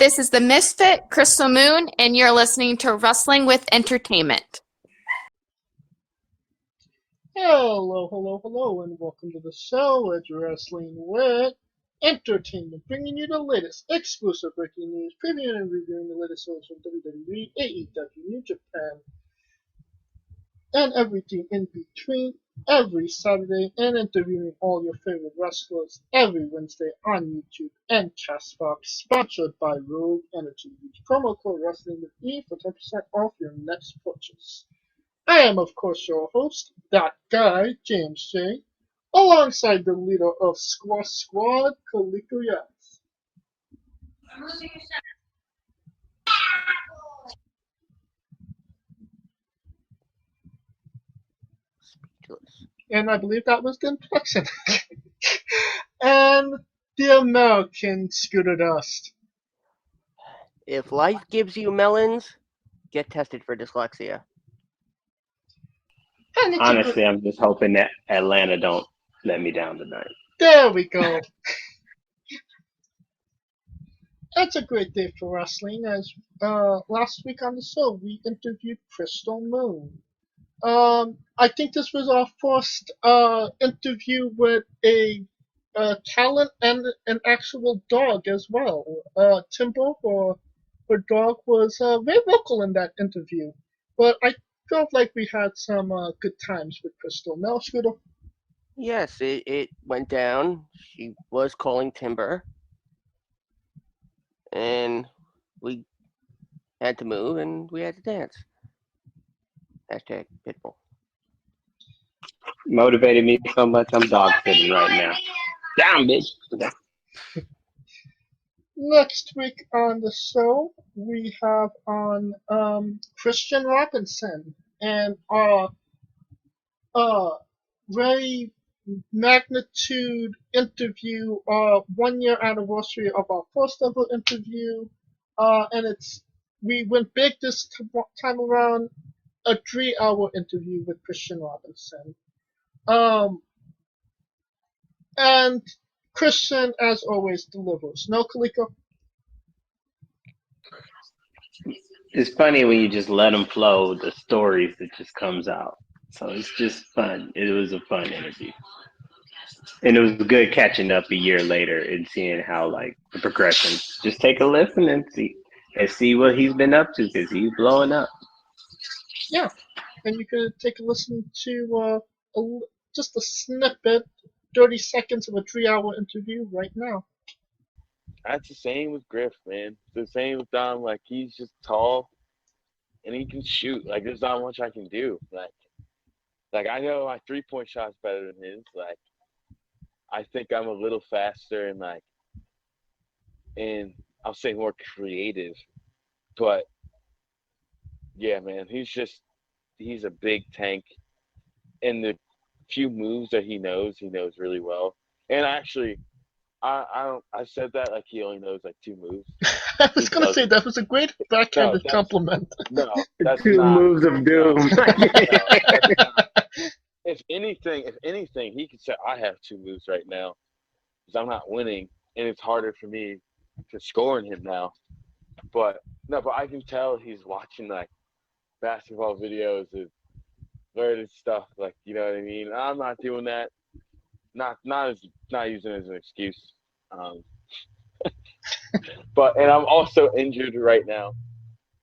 This is the Misfit, Crystal Moon, and you're listening to Wrestling with Entertainment. Hello, and welcome to the show at Wrestling with Entertainment, bringing you the latest exclusive breaking news, previewing and reviewing the latest shows from WWE, AEW, New Japan, and everything in between every Saturday, and interviewing all your favorite wrestlers every Wednesday on YouTube and Castbox, sponsored by Rogue Energy. Use promo code Wrestling with E for 10% off your next purchase. I am, of course, your host, that guy, James J., alongside the leader of Squash Squad, Kaliko Yas. And I believe that was the inflection. And the American Scooter Dust. If life gives you melons, get tested for dyslexia. Honestly, I'm just hoping that Atlanta don't let me down tonight. There we go. It's a great day for wrestling, as last week on the show we interviewed Crystal Moon. I think this was our first interview with a talent and an actual dog as well. Timber, her dog, was very vocal in that interview, but I felt like we had some good times with Crystal. Now, Scooter? Yes, it went down. She was calling Timber. And we had to move and we had to dance. Hashtag Pitbull. Motivated me so much, I'm dog sitting right now. Down, bitch. Next week on the show, we have on Christian Robinson and our very magnitude interview, 1 year anniversary of our first ever interview, and we went big this time around, a 3-hour interview with Christian Robinson. And Christian, as always, delivers. No, Kaliko? It's funny when you just let them flow, the stories that just comes out. So it's just fun. It was a fun interview. And it was good catching up a year later and seeing how, like, the progression. Just take a listen and see what he's been up to, because he's blowing up. Yeah, and you could take a listen to just a snippet, 30 seconds of a 3-hour interview right now. That's the same with Griff, man. It's the same with Dom. Like, he's just tall and he can shoot. Like, there's not much I can do. Like I know my 3-point shot's better than his. Like, I think I'm a little faster and I'll say more creative. But yeah, man, he's a big tank. And the few moves that he knows really well. And actually, I said that like he only knows like 2 moves. I was going to say that was a great backhanded compliment. No, that's 2 not. moves of doom. If anything, he could say I have 2 moves right now because I'm not winning, and it's harder for me to score in him now. But I can tell he's watching like basketball videos of learning stuff, like, you know what I mean. I'm not doing that. Not using it as an excuse. And I'm also injured right now.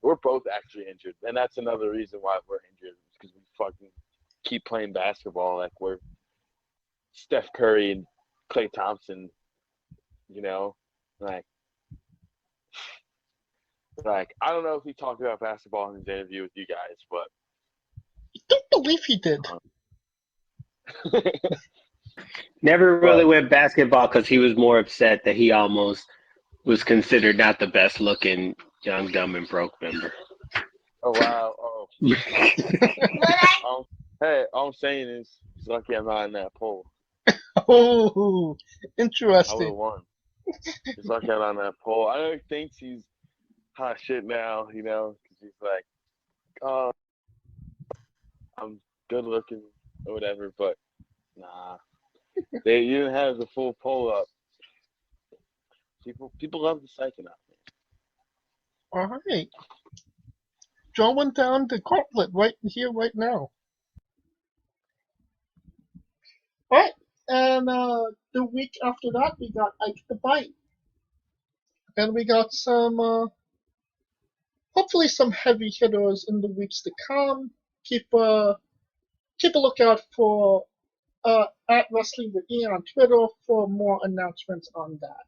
We're both actually injured, and that's another reason why we're injured, because we fucking keep playing basketball like we're Steph Curry and Klay Thompson, you know, like I don't know if he talked about basketball in his interview with you guys, but I don't believe he did. Never really went basketball because he was more upset that he almost was considered not the best looking young, dumb, and broke member. Oh, wow. Oh. Hey, all I'm saying is he's lucky I'm not in that poll. Oh, I interesting. would have won. He's lucky I'm not in that poll. I know he thinks he's hot shit now, you know, because he's like, oh, I'm good looking or whatever, but nah. You didn't have the full poll up. People love the psychonaut, man. All right. Drawing down the gauntlet right here, right now. All right. And the week after that, we got Ike the Bite. And we got some, hopefully some heavy hitters in the weeks to come. Keep a lookout for at Wrestling with E on Twitter for more announcements on that.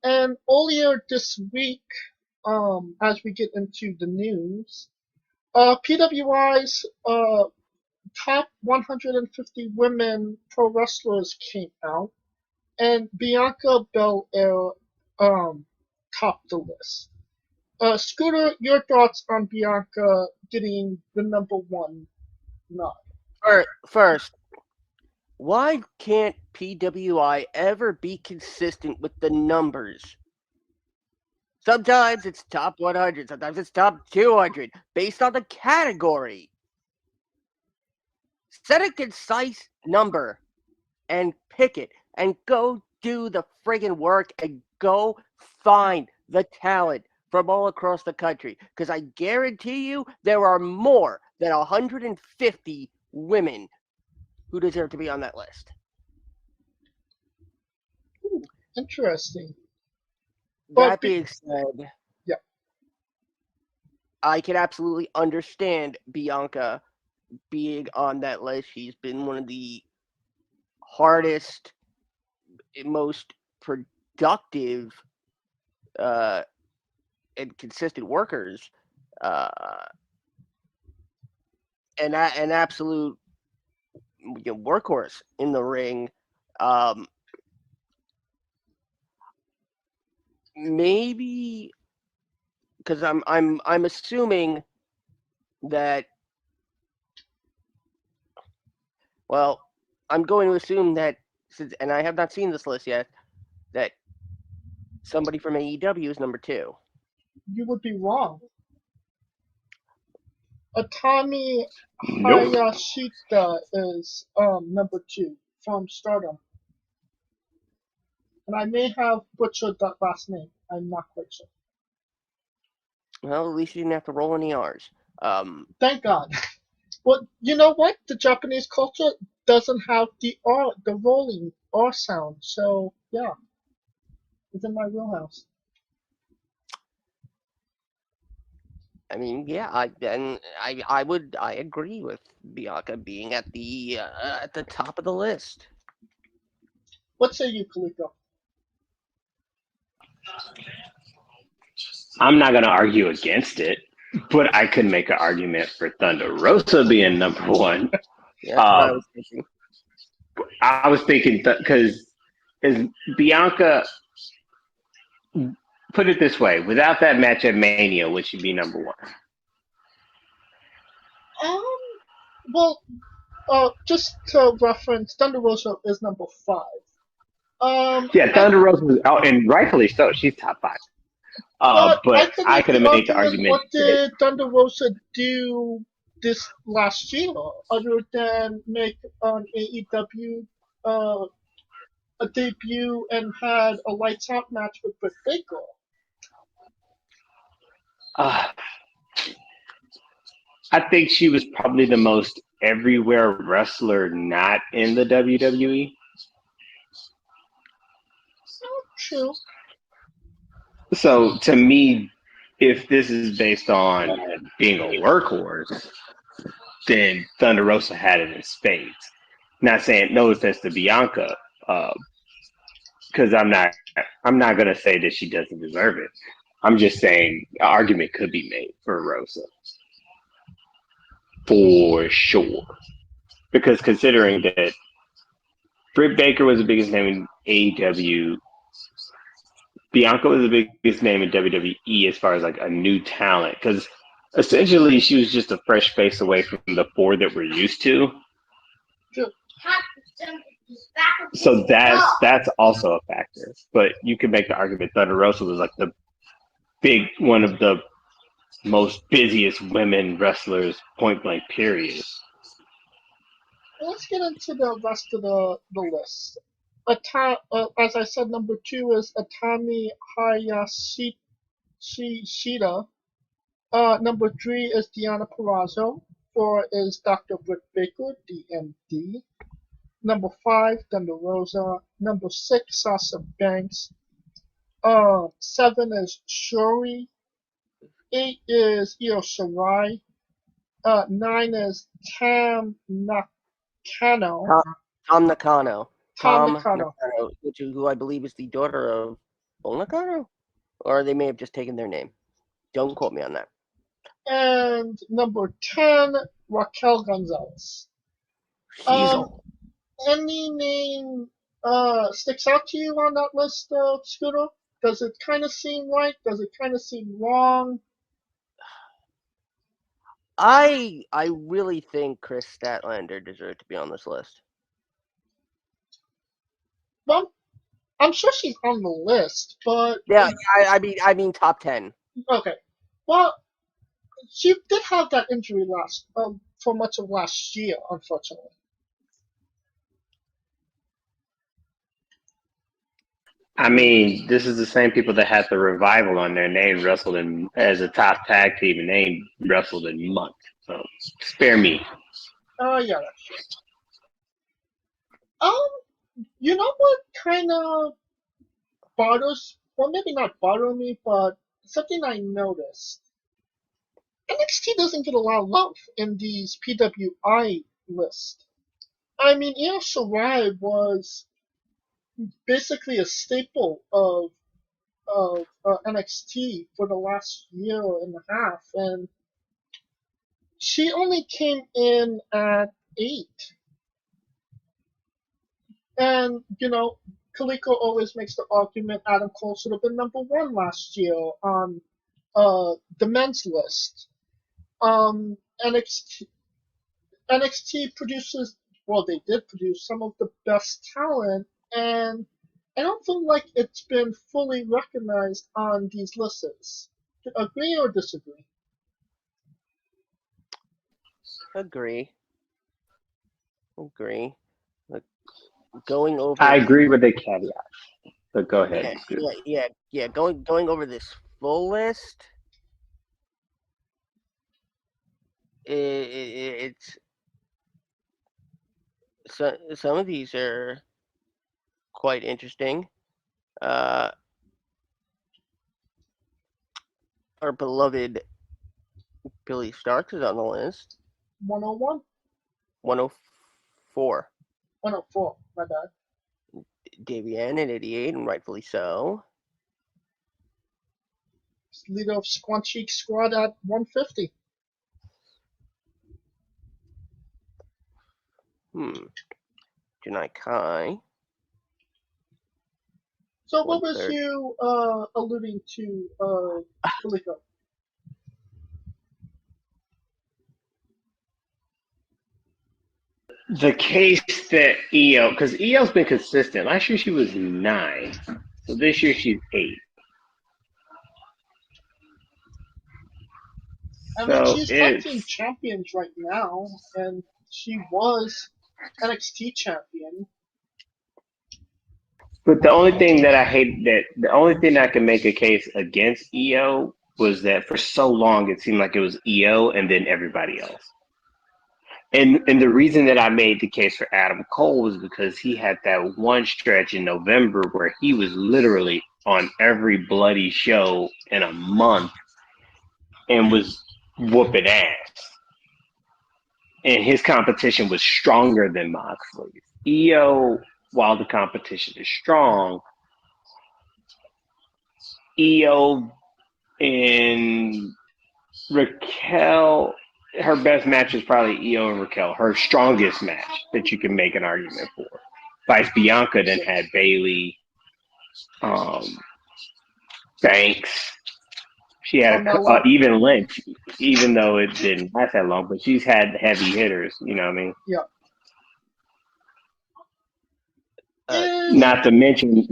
And earlier this week, as we get into the news, PWI's top 150 women pro wrestlers came out, and Bianca Belaire topped the list. Scooter, your thoughts on Bianca getting the #1 nod? First, why can't PWI ever be consistent with the numbers? Sometimes it's top 100, sometimes it's top 200, based on the category. Set a concise number and pick it, and go do the friggin' work, and go find the talent from all across the country. Because I guarantee you there are more than 150 women who deserve to be on that list. Ooh, interesting. That being said, yeah, I can absolutely understand Bianca being on that list. She's been one of the hardest, most productive, and consistent workers, and an absolute workhorse in the ring. Maybe because I'm assuming that. Well, I'm going to assume that since, and I have not seen this list yet, that somebody from AEW is #2. You would be wrong. Atami Nope. Hayashida is #2 from Stardom. And I may have butchered that last name. I'm not quite sure. Well, at least you didn't have to roll any R's. Thank God. Well, you know what? The Japanese culture doesn't have the R, the rolling R sound. So yeah, it's in my wheelhouse. I mean, yeah, I agree with Bianca being at the top of the list. What say you, Kaliko? I'm not going to argue against it, but I could make an argument for Thunder Rosa being #1. Yeah, that's what I was thinking. I was thinking because is Bianca, put it this way, without that match at Mania, would she be #1? Well, just to reference, Thunder Rosa is #5. Yeah, Thunder Rosa was out, and rightfully so. She's top 5. But I could have made the argument. What did Thunder Rosa do this last year other than make an AEW a debut and had a lights out match with Britt Baker? I think she was probably the most everywhere wrestler not in the WWE. True. So to me, if this is based on being a workhorse, then Thunder Rosa had it in spades. Not saying no offense to Bianca, because I'm not gonna say that she doesn't deserve it. I'm just saying an argument could be made for Rosa. For sure. Because considering that Britt Baker was the biggest name in AEW, Bianca was the biggest name in WWE as far as like a new talent. Because essentially she was just a fresh face away from the 4 that we're used to. So that's also a factor. But you can make the argument Thunder Rosa was like the one of the most busiest women wrestlers, point blank, period. Let's get into the rest of the list. As I said, number 2 is Atami Hayashishita. Number 3 is Diana Perazzo. 4 is Dr. Britt Baker, DMD. Number 5, Thunder Rosa. Number 6, Sasha Banks. 7 is Shuri. 8 is Io Shirai. 9 is Tam Nakano. Tom Nakano. Tom Nakano. Who I believe is the daughter of Nakano? Or they may have just taken their name. Don't quote me on that. And number 10, Raquel Gonzalez. Any name sticks out to you on that list, Scooter? Does it kind of seem right? Does it kind of seem wrong? I really think Chris Statlander deserved to be on this list. Well, I'm sure she's on the list, but yeah, I mean top 10. Okay, well, she did have that injury for much of last year, unfortunately. I mean, this is the same people that had the Revival on their name, wrestled in as a top tag team, and they ain't wrestled in months. So spare me. Yeah, that's true. You know what kind of bothers? Well, maybe not bother me, but something I noticed. NXT doesn't get a lot of love in these PWI lists. I mean, Io Shirai was basically a staple of NXT for the last year and a half, and she only came in at 8. And, Kaliko always makes the argument Adam Cole should have been number 1 last year on the men's list. NXT produces, well, they did produce some of the best talent, and I don't feel like it's been fully recognized on these lists. Agree or disagree? Agree. Look, going over. I agree with the caveat, but go ahead. Yeah. Going over this full list. It's some of these are quite interesting. Our beloved Billy Starks is on the list. 101? 104. 104, my bad. Davian at 88, and rightfully so. Leader of Squan Cheek Squad at 150. Janai Kai. So what was you alluding to, Kaliko? The case that Io, because Io's been consistent. Last year she was 9, so this year she's 8. I mean, she's tag team champions right now, and she was NXT champion. But the only thing that I hate, the only thing I can make a case against Io was that for so long it seemed like it was Io and then everybody else. And the reason that I made the case for Adam Cole was because he had that one stretch in November where he was literally on every bloody show in a month and was whooping ass. And his competition was stronger than Moxley's. Io, while the competition is strong, Io and Raquel, her best match is probably Io and Raquel, her strongest match that you can make an argument for. Vice Bianca then had Bayley, Banks. She had even Lynch, even though it didn't last that long, but she's had heavy hitters, you know what I mean? Yeah. Not to mention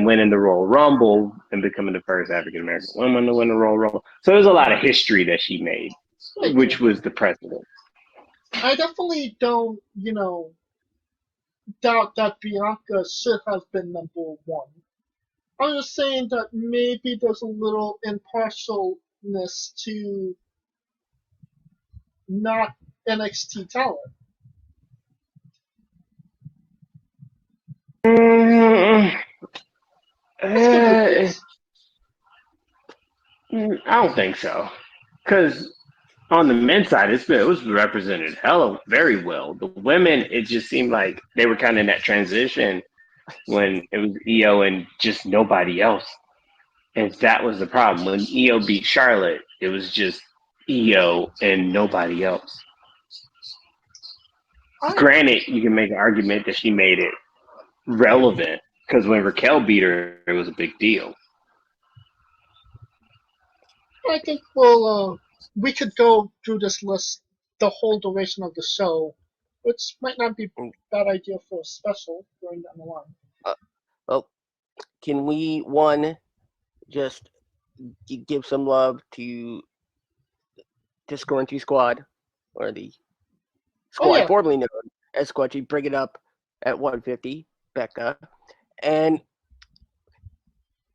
winning the Royal Rumble and becoming the first African American woman to win the Royal Rumble. So there's a lot of history that she made, which was the precedent. I definitely don't, doubt that Bianca should have been number one. I'm just saying that maybe there's a little impartialness to not NXT talent. Mm, Let's give it this. I don't think so. Because on the men's side, it was represented very well. The women, it just seemed like they were kind of in that transition when it was EO and just nobody else. And that was the problem. When EO beat Charlotte, it was just EO and nobody else. Granted, you can make an argument that she made it relevant because when Raquel beat her, it was a big deal. I think we could go through this list the whole duration of the show, which might not be a bad idea for a special going down the line. Well, can we just give some love to Scornchy Squad, or the squad formerly known as Squatchy, bring it up at 150, Becca, and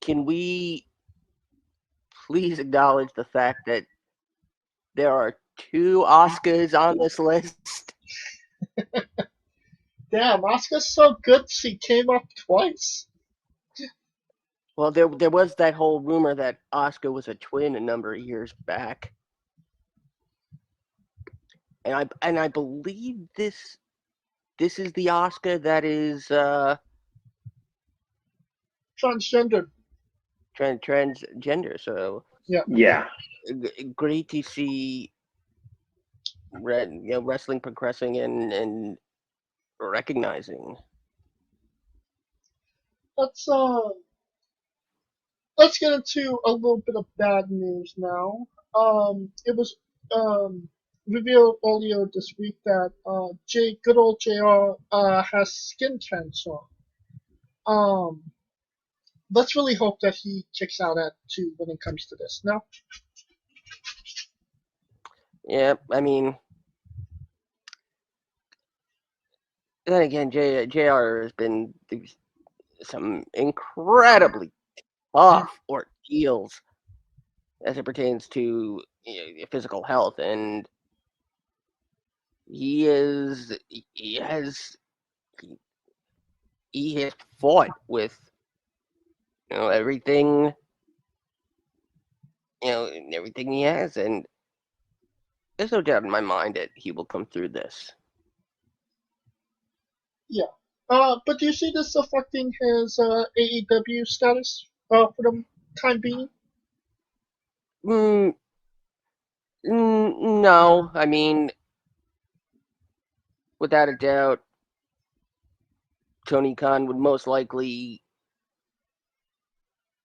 can we please acknowledge the fact that there are 2 Oscars on this list? Damn, Asuka's so good she came up twice. Well, there was that whole rumor that Asuka was a twin a number of years back, and I believe this is the Asuka that is Transgender. transgender. So yeah, great to see wrestling progressing and recognizing. Let's get into a little bit of bad news now. It was revealed earlier this week that good old JR has skin cancer. Let's really hope that he kicks out at 2 when it comes to this. No? Yeah, I mean, then again, JR has been through some incredibly tough ordeals as it pertains to physical health, and he has fought with everything everything he has, and there's no doubt in my mind that he will come through this. Yeah. But do you see this affecting his AEW status for the time being? No, I mean, without a doubt, Tony Khan would most likely,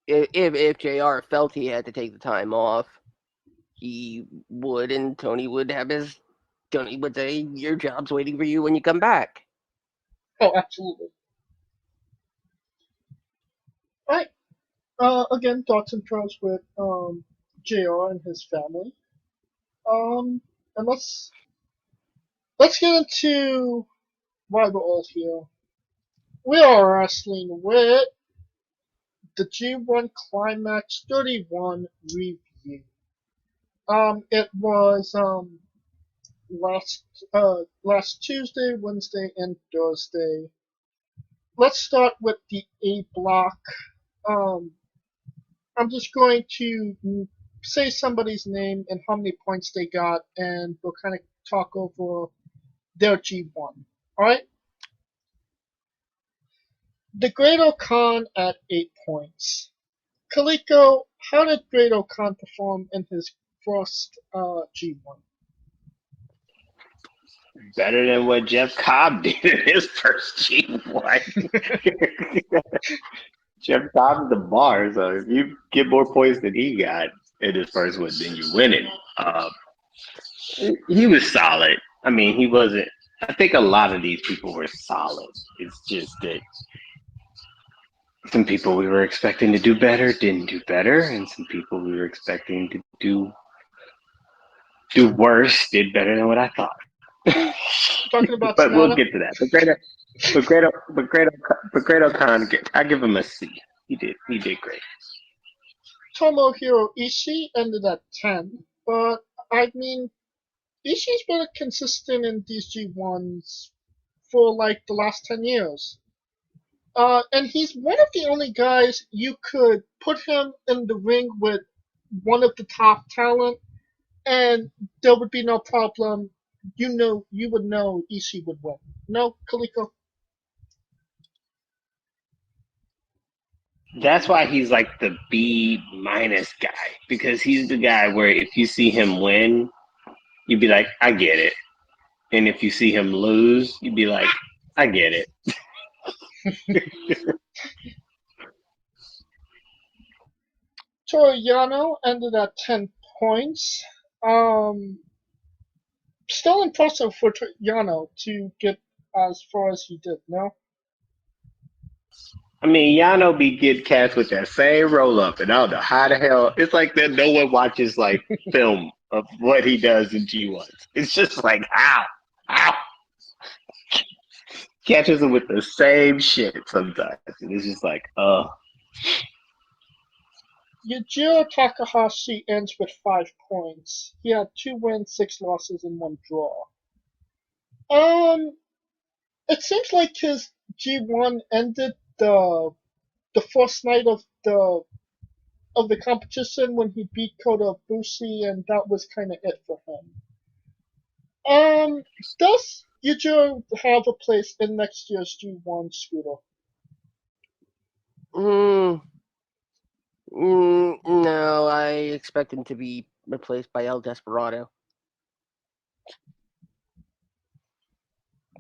if JR felt he had to take the time off, he would, and Tony would say, your job's waiting for you when you come back. Oh, absolutely. All right. Again, thoughts and prayers with JR and his family. And let's get into why we're all here. We are wrestling with the G1 Climax 31 review. It was last Tuesday, Wednesday, and Thursday. Let's start with the A block. I'm just going to say somebody's name and how many points they got, and we'll kind of talk over their G1. Alright? The Great Khan at 8 points. Kaliko, how did Great Khan perform in his first G1? better than what Jeff Cobb did in his first G1. Jeff Cobb's the bar, so if you get more points than he got in his first one, then you're winning. He was solid. I mean, he wasn't. I think a lot of these people were solid. It's just that some people we were expecting to do better didn't do better, and some people we were expecting to do worse did better than what I thought. talking about But we'll Sonata. get to that. But Great O'Con, I give him a C. He did great. Tomohiro Ishii ended at 10, but I mean, Ishii's been consistent in these G1s for like the last 10 years. And he's one of the only guys you could put him in the ring with one of the top talent, and there would be no problem. You would know Ishii would win. No, Kaliko? That's why he's like the B- guy, because he's the guy where if you see him win, you'd be like, I get it. And if you see him lose, you'd be like, I get it. Toru Yano ended at 10 points. Still impressive for Yano to get as far as he did, no? I mean, Yano be getting cats with that same roll up, and I don't know how the hell. It's like that no one watches like film of what he does in G1s. It's just like, how? Catches him with the same shit sometimes. And it's just like, Yujiro Takahashi ends with 5 points. He had 2 wins, 6 losses, and 1 draw. It seems like his G1 ended the first night of the competition when he beat Kota Ibushi, and that was kind of it for him. Does Yujiro have a place in next year's G1, Scooter? No, I expect him to be replaced by El Desperado.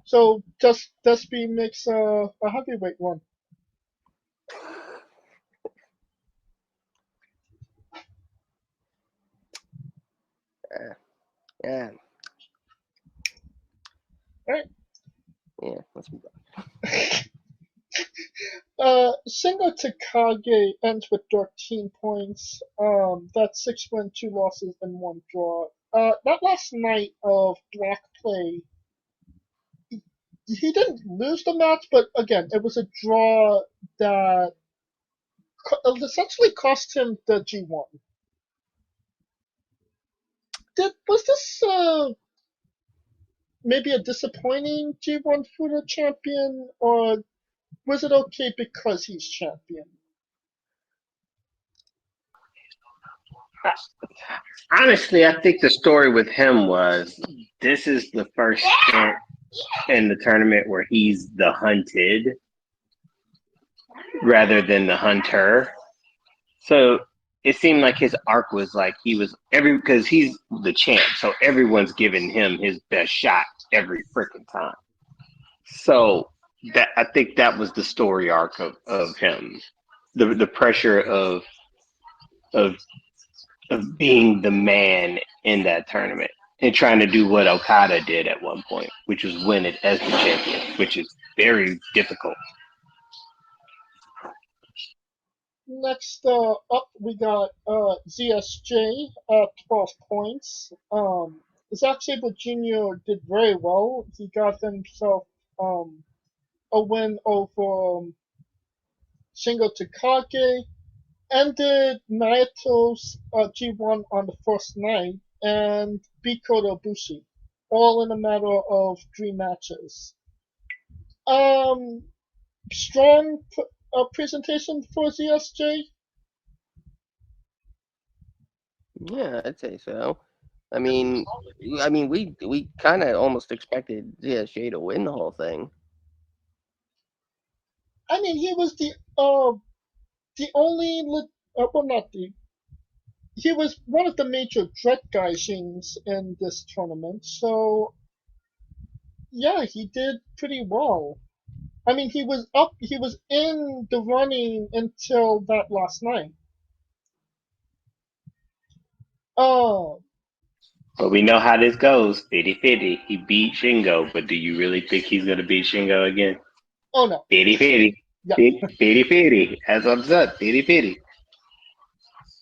So just Despy makes a heavyweight one. Yeah. Right. Yeah, let's move on. Shingo Takagi ends with 13 points. That's 6 wins, 2 losses, and 1 draw. That last night of Black Play, he didn't lose the match, but again, it was a draw that essentially cost him the G1. Was this maybe a disappointing G1 Fudo champion, or was it okay because he's champion? honestly, I think the story with him was this is the first stint in the tournament where he's the hunted rather than the hunter. So it seemed like his arc was like he was because he's the champ, so everyone's giving him his best shot every freaking time. So that I think that was the story arc of him, the pressure of being the man in that tournament and trying to do what Okada did at one point, which was win it as the champion, which is very difficult. Next up, we got ZSJ at 12 points. Zack Sabre Jr. did very well. He got himself a win over Shingo Takagi, ended Naito's G1 on the first night, and beat Kota Ibushi, all in a matter of 3 matches. Strong presentation for ZSJ? Yeah, I'd say so. I mean, we kind of almost expected ZSJ to win the whole thing. I mean, he was the only he was one of the major dread gaijins in this tournament, so yeah, he did pretty well. I mean, he was in the running until that last night. Oh. But we know how this goes. 50-50. He beat Shingo, but do you really think he's going to beat Shingo again? Oh, no. 50-50. Yeah. 50-50. As I'm said, 50-50.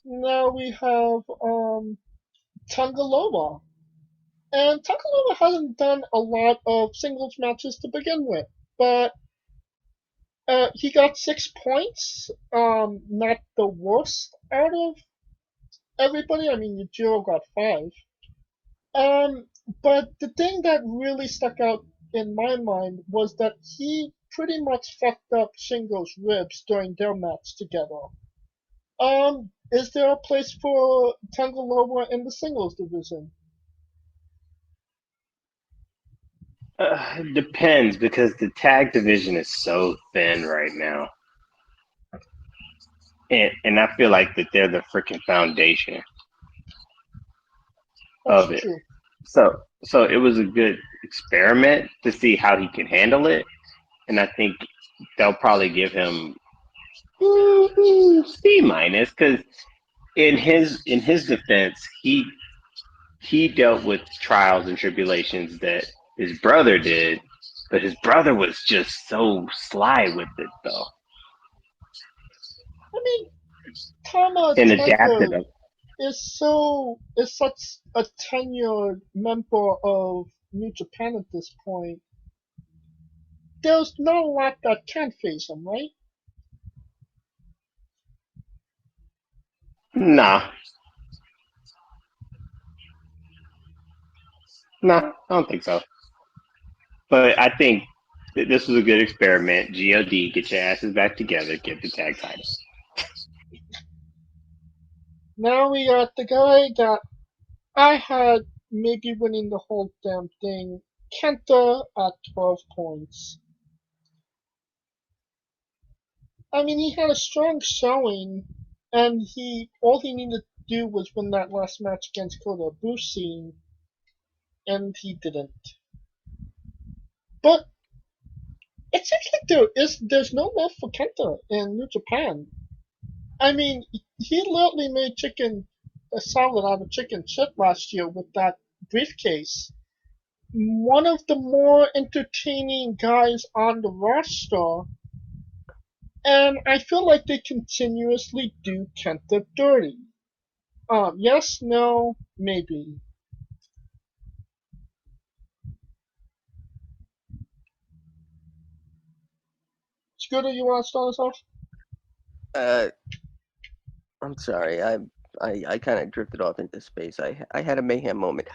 Now we have Tangaloa. And Takalova hasn't done a lot of singles matches to begin with, but he got 6 points. Not the worst out of everybody. I mean, Yujiro got 5. But the thing that really stuck out in my mind was that he pretty much fucked up Shingo's ribs during their match together. Is there a place for Takalova in the singles division? Depends because the tag division is so thin right now, and I feel like that they're the freaking foundation That's of it. true. So it was a good experiment to see how he can handle it, and I think they'll probably give him C minus because in his defense, he dealt with trials and tribulations that his brother did, but his brother was just so sly with it though, I mean, Tama and Tonga adapted it. is such a tenured member of New Japan at this point. There's not a lot that can face him, right? Nah, I don't think so. But I think this was a good experiment. God, get your asses back together, get the tag title. Now we got the guy that I had maybe winning the whole damn thing, Kenta at 12 points. I mean, he had a strong showing, and all he needed to do was win that last match against Kota Ibushi, and he didn't. But it seems like there's no love for Kenta in New Japan. I mean, he literally made a salad out of chicken shit last year with that briefcase. One of the more entertaining guys on the roster, and I feel like they continuously do Kenta dirty. Yes, no, maybe. Scooter, you want to start us off? I'm sorry. I kind of drifted off into space. I had a mayhem moment.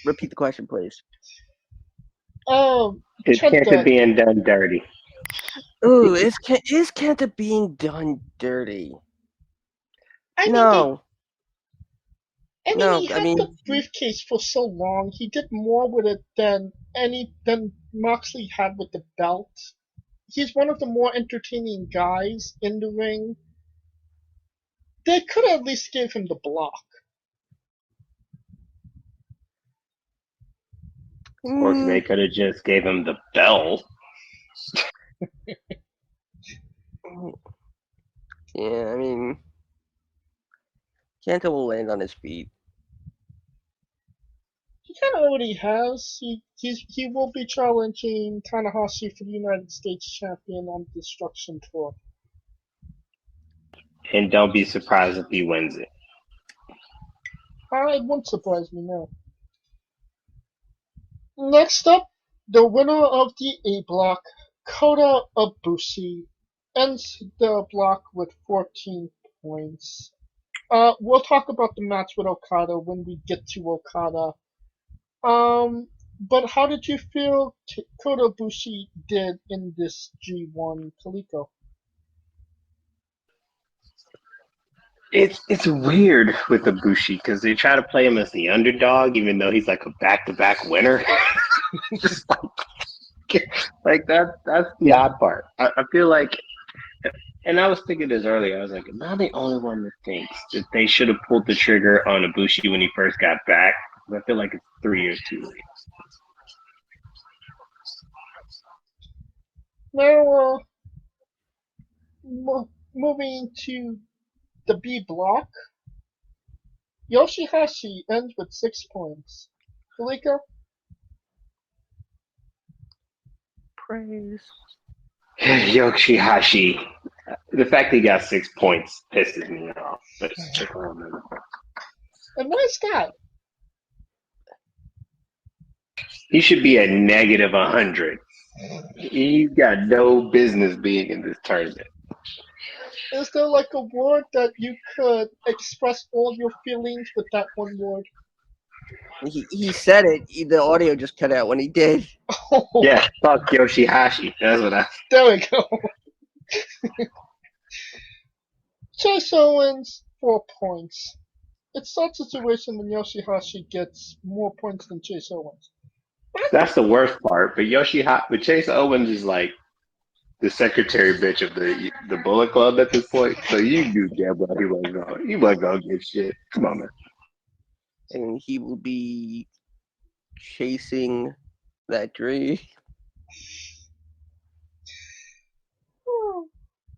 Repeat the question, please. It's Kenta being done dirty. Ooh, is Kenta being done dirty? I No. mean, No, he I had mean- the briefcase for so long. He did more with it than Moxley had with the belt. He's one of the more entertaining guys in the ring. They could at least give him the block. Or they could have just gave him the bell. Yeah, I mean, Kenta will land on his feet. He kind of already has. He will be challenging Tanahashi for the United States champion on the Destruction Tour. And don't be surprised if he wins it. It won't surprise me now. Next up, the winner of the A block, Kota Ibushi, ends the block with 14 points. We'll talk about the match with Okada when we get to Okada. But how did you feel Kota Ibushi did in this G1, Kaliko? It's weird with Ibushi because they try to play him as the underdog, even though he's like a back-to-back winner. Just like that's the odd part. I feel like, and I was thinking this earlier. I was like, am I the only one that thinks that they should have pulled the trigger on Ibushi when he first got back? I feel like it's 3 years too late. Now, moving to the B block, Yoshihashi ends with 6 points. Kaliko? Praise. Yoshihashi. The fact that he got 6 points pisses me off. But And why is that? He should be at negative 100. He's got no business being in this tournament. Is there like a word that you could express all your feelings with that one word? He said it. The audio just cut out when he did. Oh, Yeah, fuck Yoshihashi. That's what I. there we go. Chase Owens, 4 points. It's such a situation when Yoshihashi gets more points than Chase Owens. That's the worst part. But but Chase Owens is like the secretary bitch of the Bullet Club at this point. So you knew damn well he wasn't gonna get shit. Come on, man. And he will be chasing that dream.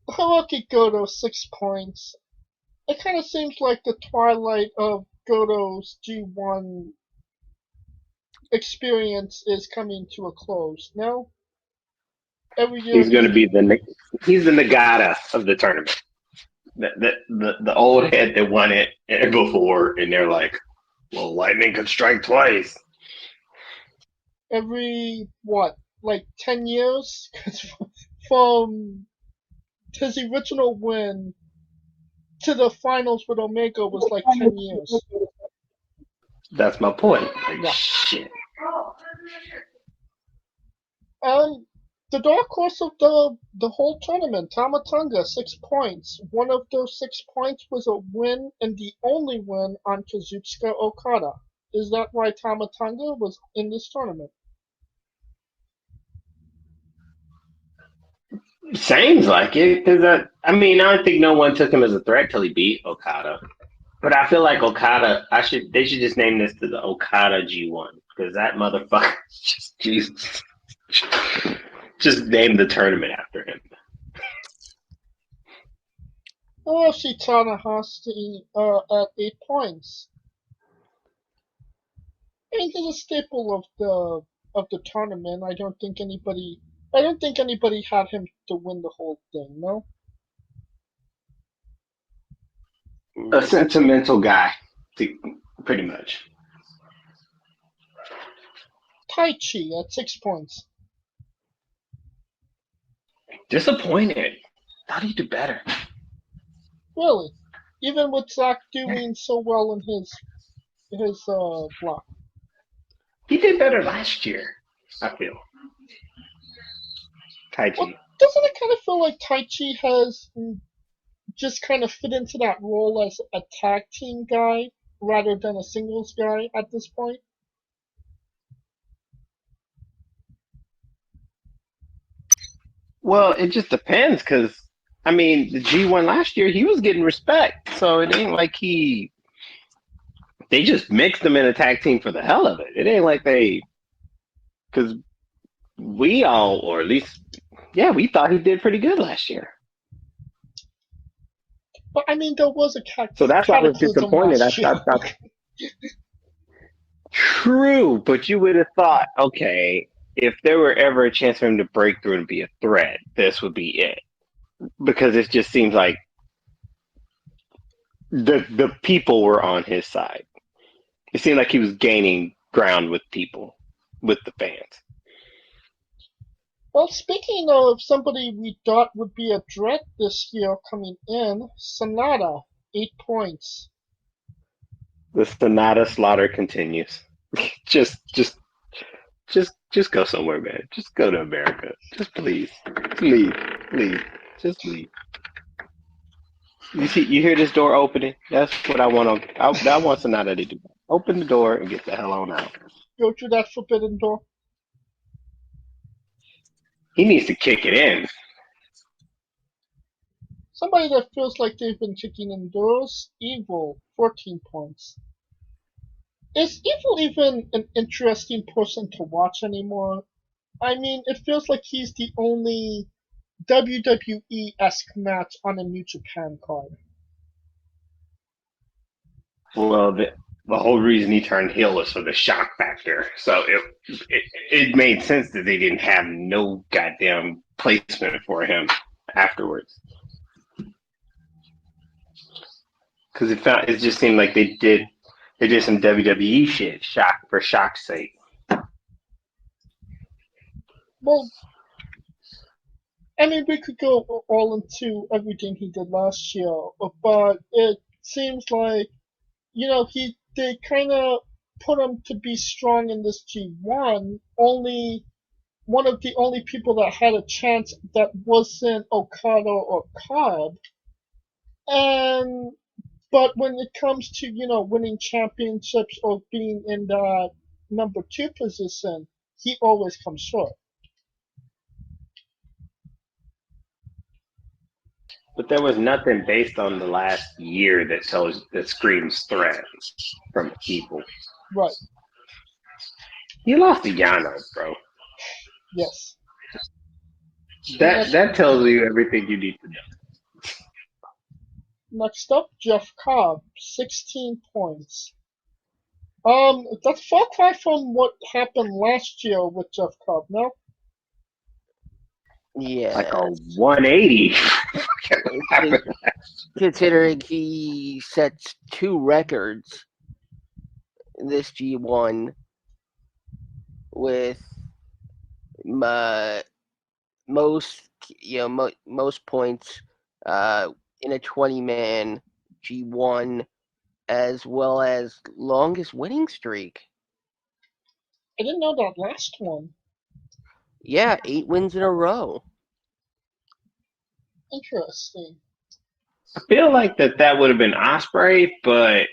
Hiroki Goto, 6 points. It kind of seems like the twilight of Goto's G1 experience is coming to a close. No? Every year He's gonna be the Nagata of the tournament. The old head that won it before, and they're like, well, lightning can strike twice. every, what, like 10 years? 'Cause from his original win to the finals with Omega was like 10 years. That's my point. Like, Yeah. shit. The dark horse of the whole tournament, Tama Tonga, 6 points. One of those 6 points was a win and the only win on Kazuchika Okada. Is that why Tama Tonga was in this tournament? Seems like it, because I don't think no one took him as a threat till he beat Okada. But I feel like Okada, they should just name this to the Okada G1, because that motherfucker just Jesus. Just name the tournament after him. Hiroshi Tanahashi at 8 points. I mean, he's a staple of the tournament. I don't think anybody had him to win the whole thing. No. A sentimental guy, pretty much. Taichi at 6 points. Disappointed. Thought he'd do better. Really, even with Zach doing so well in his block. He did better last year, I feel. Taichi. Well, doesn't it kind of feel like Taichi has just kind of fit into that role as a tag team guy rather than a singles guy at this point? Well, it just depends, because, the G1 last year, he was getting respect. So it ain't like they just mixed him in a tag team for the hell of it. It ain't like because we all, or at least, yeah, we thought he did pretty good last year. But there was a So that's why I was cataclysm disappointed. last year. True, but you would have thought, okay, if there were ever a chance for him to break through and be a threat, this would be it. Because it just seems like the people were on his side. It seemed like he was gaining ground with people, with the fans. Well, speaking of somebody we thought would be a threat this year coming in, Sonata, 8 points. The Sonata slaughter continues. just go somewhere, man. Just go to America. Just please, just leave. You hear this door opening? That's what I want. I want Sonata to do. Open the door and get the hell on out. Go through that forbidden door. He needs to kick it in. Somebody that feels like they've been kicking in doors, Evil, 14 points. Is Evil even an interesting person to watch anymore? It feels like he's the only WWE-esque match on a New Japan card. Well, the whole reason he turned heel was for the shock factor. So it made sense that they didn't have no goddamn placement for him afterwards. Because it just seemed like they did some WWE shit, shock for shock's sake. Well, I mean, we could go all into everything he did last year, but it seems like, they kind of put him to be strong in this G1. Only one of the only people that had a chance that wasn't Okada or Cobb. And but when it comes to winning championships or being in that number 2 position, he always comes short. But there was nothing based on the last year that screams threat from people. Right. You lost to Yano, bro. Yes. That tells you everything you need to know. Next up, Jeff Cobb, 16 points. That's far cry from what happened last year with Jeff Cobb, no? Yeah. Like a 180. Considering he sets 2 records in this G1 with most points in a 20-man G1, as well as longest winning streak. I didn't know that last one. Yeah, 8 wins in a row. Interesting. I feel like that would have been Ospreay, but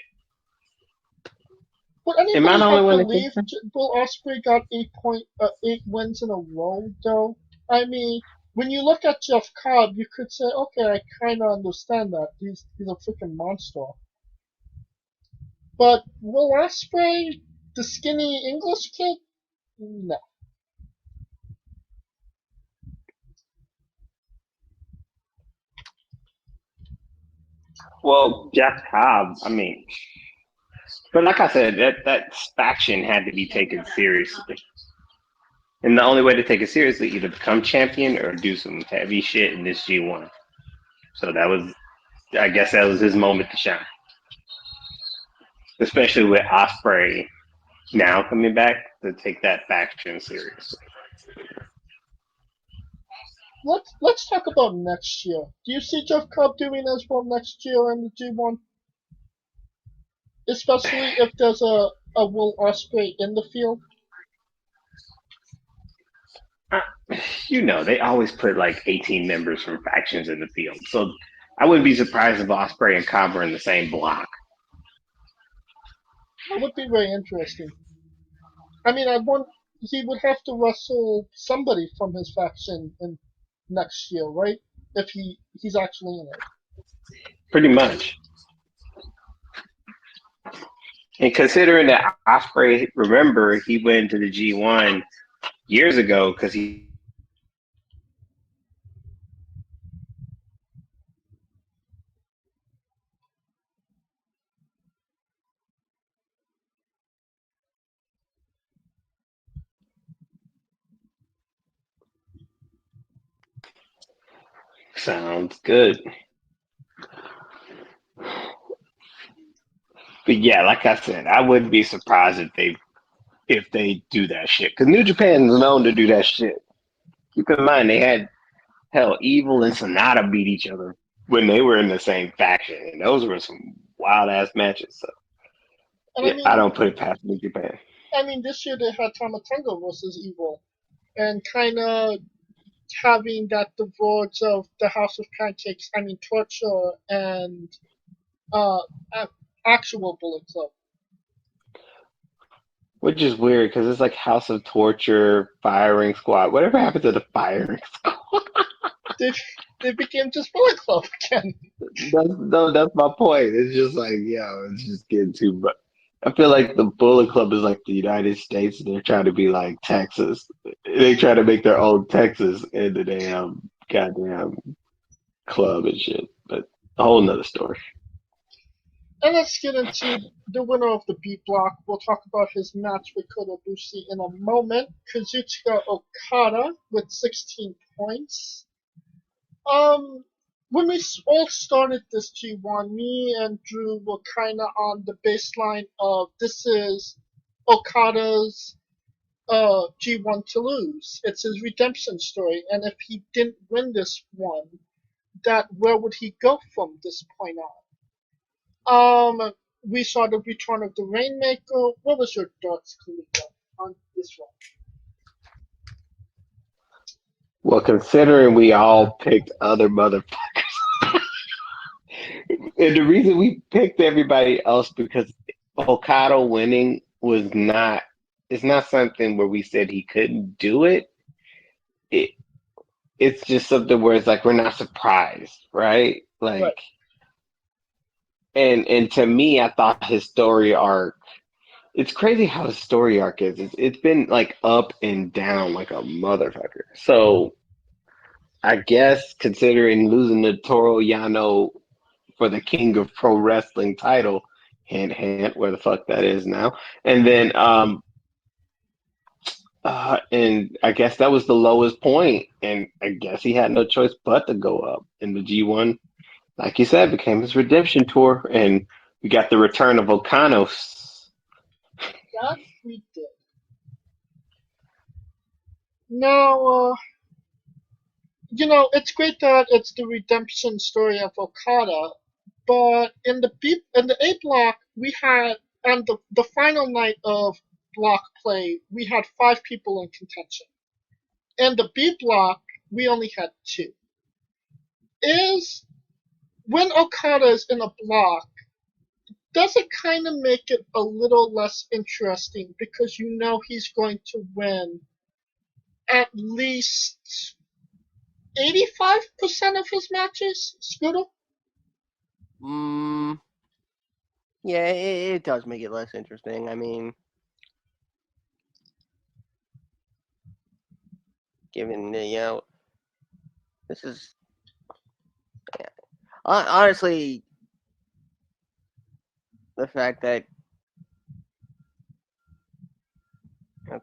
Would anybody am I the only have one that believed thinks Will Ospreay got 8 wins in a row, though? I mean, when you look at Jeff Cobb, you could say, okay, I kind of understand that. He's a freaking monster. But Will Ospreay, the skinny English kid, no. well, Jeff Cobb, I mean, but like I said, that faction had to be taken seriously. And the only way to take it seriously, either become champion or do some heavy shit in this G1. So I guess that was his moment to shine. Especially with Ospreay now coming back to take that faction seriously. Let's talk about next year. Do you see Jeff Cobb doing as well next year in the G1? Especially if there's a Will Ospreay in the field? They always put like 18 members from factions in the field. So I wouldn't be surprised if Ospreay and Cobb were in the same block. That would be very interesting. I mean, he would have to wrestle somebody from his faction in next year, right? If he's actually in it. Pretty much. And considering that Ospreay, remember, he went into the G1 years ago because he sounds good. But yeah, like I said, I wouldn't be surprised if they do that shit. Because New Japan is known to do that shit. Keep in mind, they had Evil and Sonata beat each other when they were in the same faction, and those were some wild ass matches. So yeah, I don't put it past New Japan. I mean, this year they had Tamatonga versus Evil, and kind of having that divorce of the House of Pancakes, Torture and actual Bullet Club. Which is weird because it's like House of Torture, Firing Squad. Whatever happened to the Firing Squad? They became just Bullet Club again. That's my point. It's just like, it's just getting too much. I feel like the Bullet Club is like the United States. They're trying to be like Texas. They try to make their own Texas in the damn goddamn club and shit. But a whole nother story. And let's get into the winner of the B block. We'll talk about his match with Kota Ibushi in a moment. Kazuchika Okada with 16 points. When we all started this G1, me and Drew were kind of on the baseline of this is Okada's G1 to lose. It's his redemption story, and if he didn't win this one, that where would he go from this point on? We saw the return of the Rainmaker. What was your thoughts, Kalika, on this one? Well, considering we all picked other motherfuckers, and the reason we picked everybody else because Okada winning was not. It's not something where we said he couldn't do it. It it's just something where it's like we're not surprised, right? Like, Right. and to me, I thought his story arc. It's crazy how his story arc is. It's been like up and down like a motherfucker. So I guess considering losing to Toro Yano for the King of Pro Wrestling title, hint hint, where the fuck that is now, and then and I guess that was the lowest point, and I guess he had no choice but to go up. And the G1, like you said, became his redemption tour, and we got the return of Okanos. That we did. Now, it's great that it's the redemption story of Okada, but in the A block we had, and the final night of block play, we had 5 people in contention. In the B block, we only had 2. Is when Okada is in a block, does it kind of make it a little less interesting because he's going to win at least 85% of his matches, Scooter? Yeah, it does make it less interesting. I mean, given this is honestly the fact that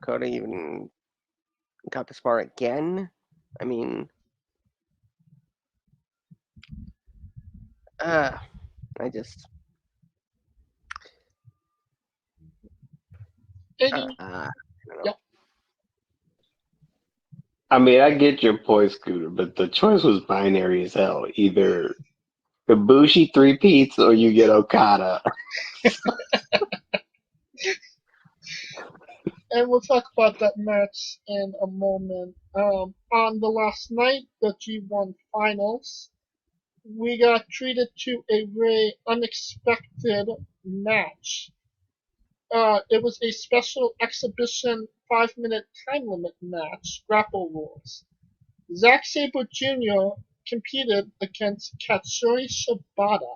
Cody even got the spar again. I mean, I just. I don't know. Yep. I mean, I get your point, Scooter, but the choice was binary as hell. Either Ibushi 3-peats or you get Okada. And we'll talk about that match in a moment. On the last night, the G1 finals, we got treated to a very unexpected match. It was a special exhibition 5-minute time limit match, grapple rules. Zack Sabre Jr. competed against Katsuri Shibata.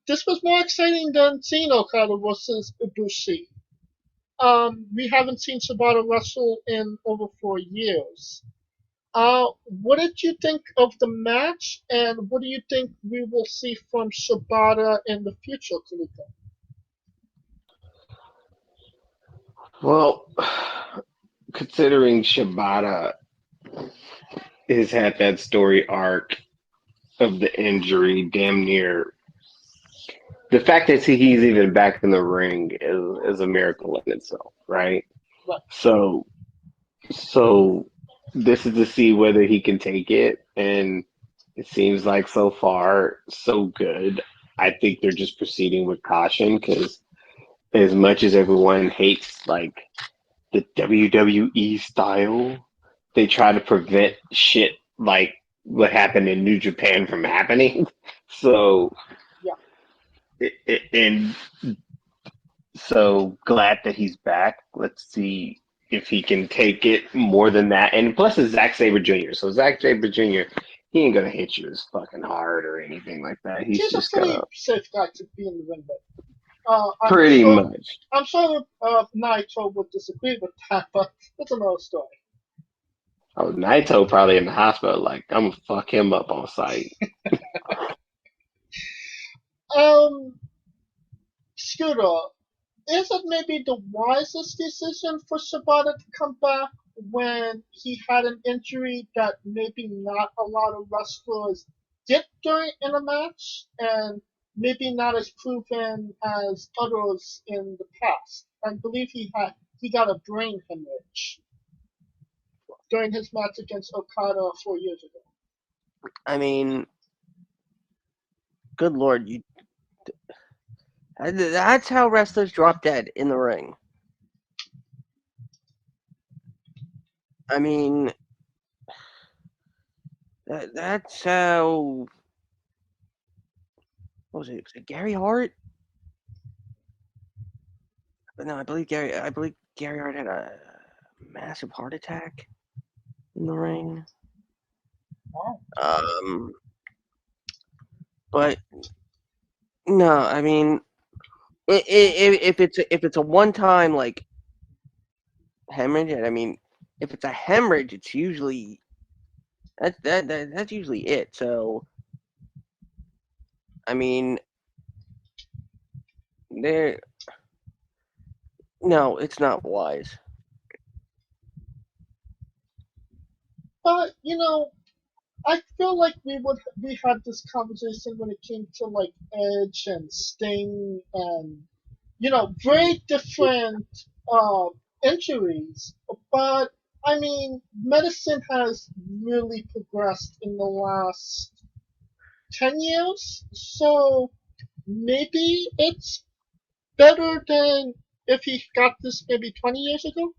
This was more exciting than seeing Okada versus Ibushi. We haven't seen Shibata wrestle in over 4 years. What did you think of the match, and what do you think we will see from Shibata in the future, Kalika? Well, considering Shibata has had that story arc of the injury damn near, the fact that he's even back in the ring is a miracle in itself, right? Right. So this is to see whether he can take it, and it seems like so far so good. I think they're just proceeding with caution because as much as everyone hates like the WWE style, they try to prevent shit like what happened in New Japan from happening. So, and so glad that he's back. Let's see if he can take it more than that. And plus, it's Zack Sabre Jr. So Zack Sabre Jr. He ain't gonna hit you as fucking hard or anything like that. He's just a pretty gonna safe guy to be in the ring with. pretty much. I'm sure Naito would disagree with that, but it's another story. Oh, Naito probably in the hospital. Like I'm gonna fuck him up on sight. Scooter, is it maybe the wisest decision for Shibata to come back when he had an injury that maybe not a lot of wrestlers get during in a match, and maybe not as proven as others in the past? I believe he had he got a brain hemorrhage during his match against Okada 4 years ago. I mean, good lord, that's how wrestlers drop dead in the ring. I mean, that's how. What was it? Was it Gary Hart? But no, I believe Gary Hart had a massive heart attack in the ring. Wow. But no, I mean, if it's a one-time like hemorrhage, I mean, if it's a hemorrhage, it's usually that's usually it. So, I mean, no, it's not wise. But I feel like we had this conversation when it came to like Edge and Sting and very different injuries. But I mean, medicine has really progressed in the last 10 years, so maybe it's better than if he got this maybe 20 years ago.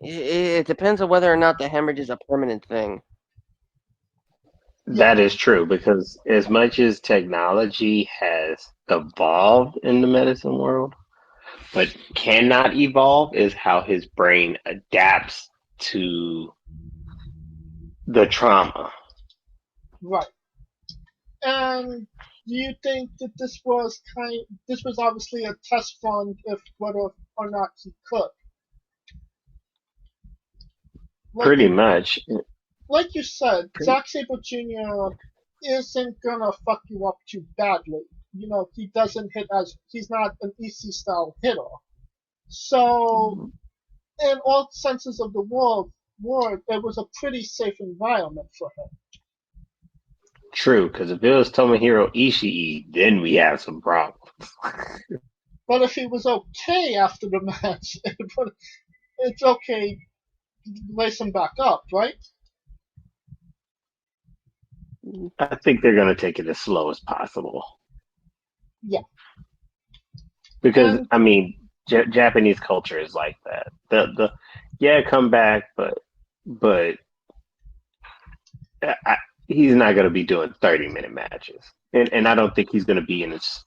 It depends on whether or not the hemorrhage is a permanent thing. That is true, because as much as technology has evolved in the medicine world, but cannot evolve is how his brain adapts to the trauma. Right. And do you think that this was obviously a test run if whether or not he could? Pretty much. Like you said, Zack Sabre Jr. isn't gonna fuck you up too badly. He doesn't he's not an EC style hitter. So, in all senses of the word, it was a pretty safe environment for him. True, because if it was Tomohiro Ishii, then we have some problems. But if he was okay after the match, it's okay. Lace him back up, right? I think they're going to take it as slow as possible. Yeah. Because, I mean, Japanese culture is like that. Come back, but he's not going to be doing 30-minute matches. And I don't think he's going to be in this.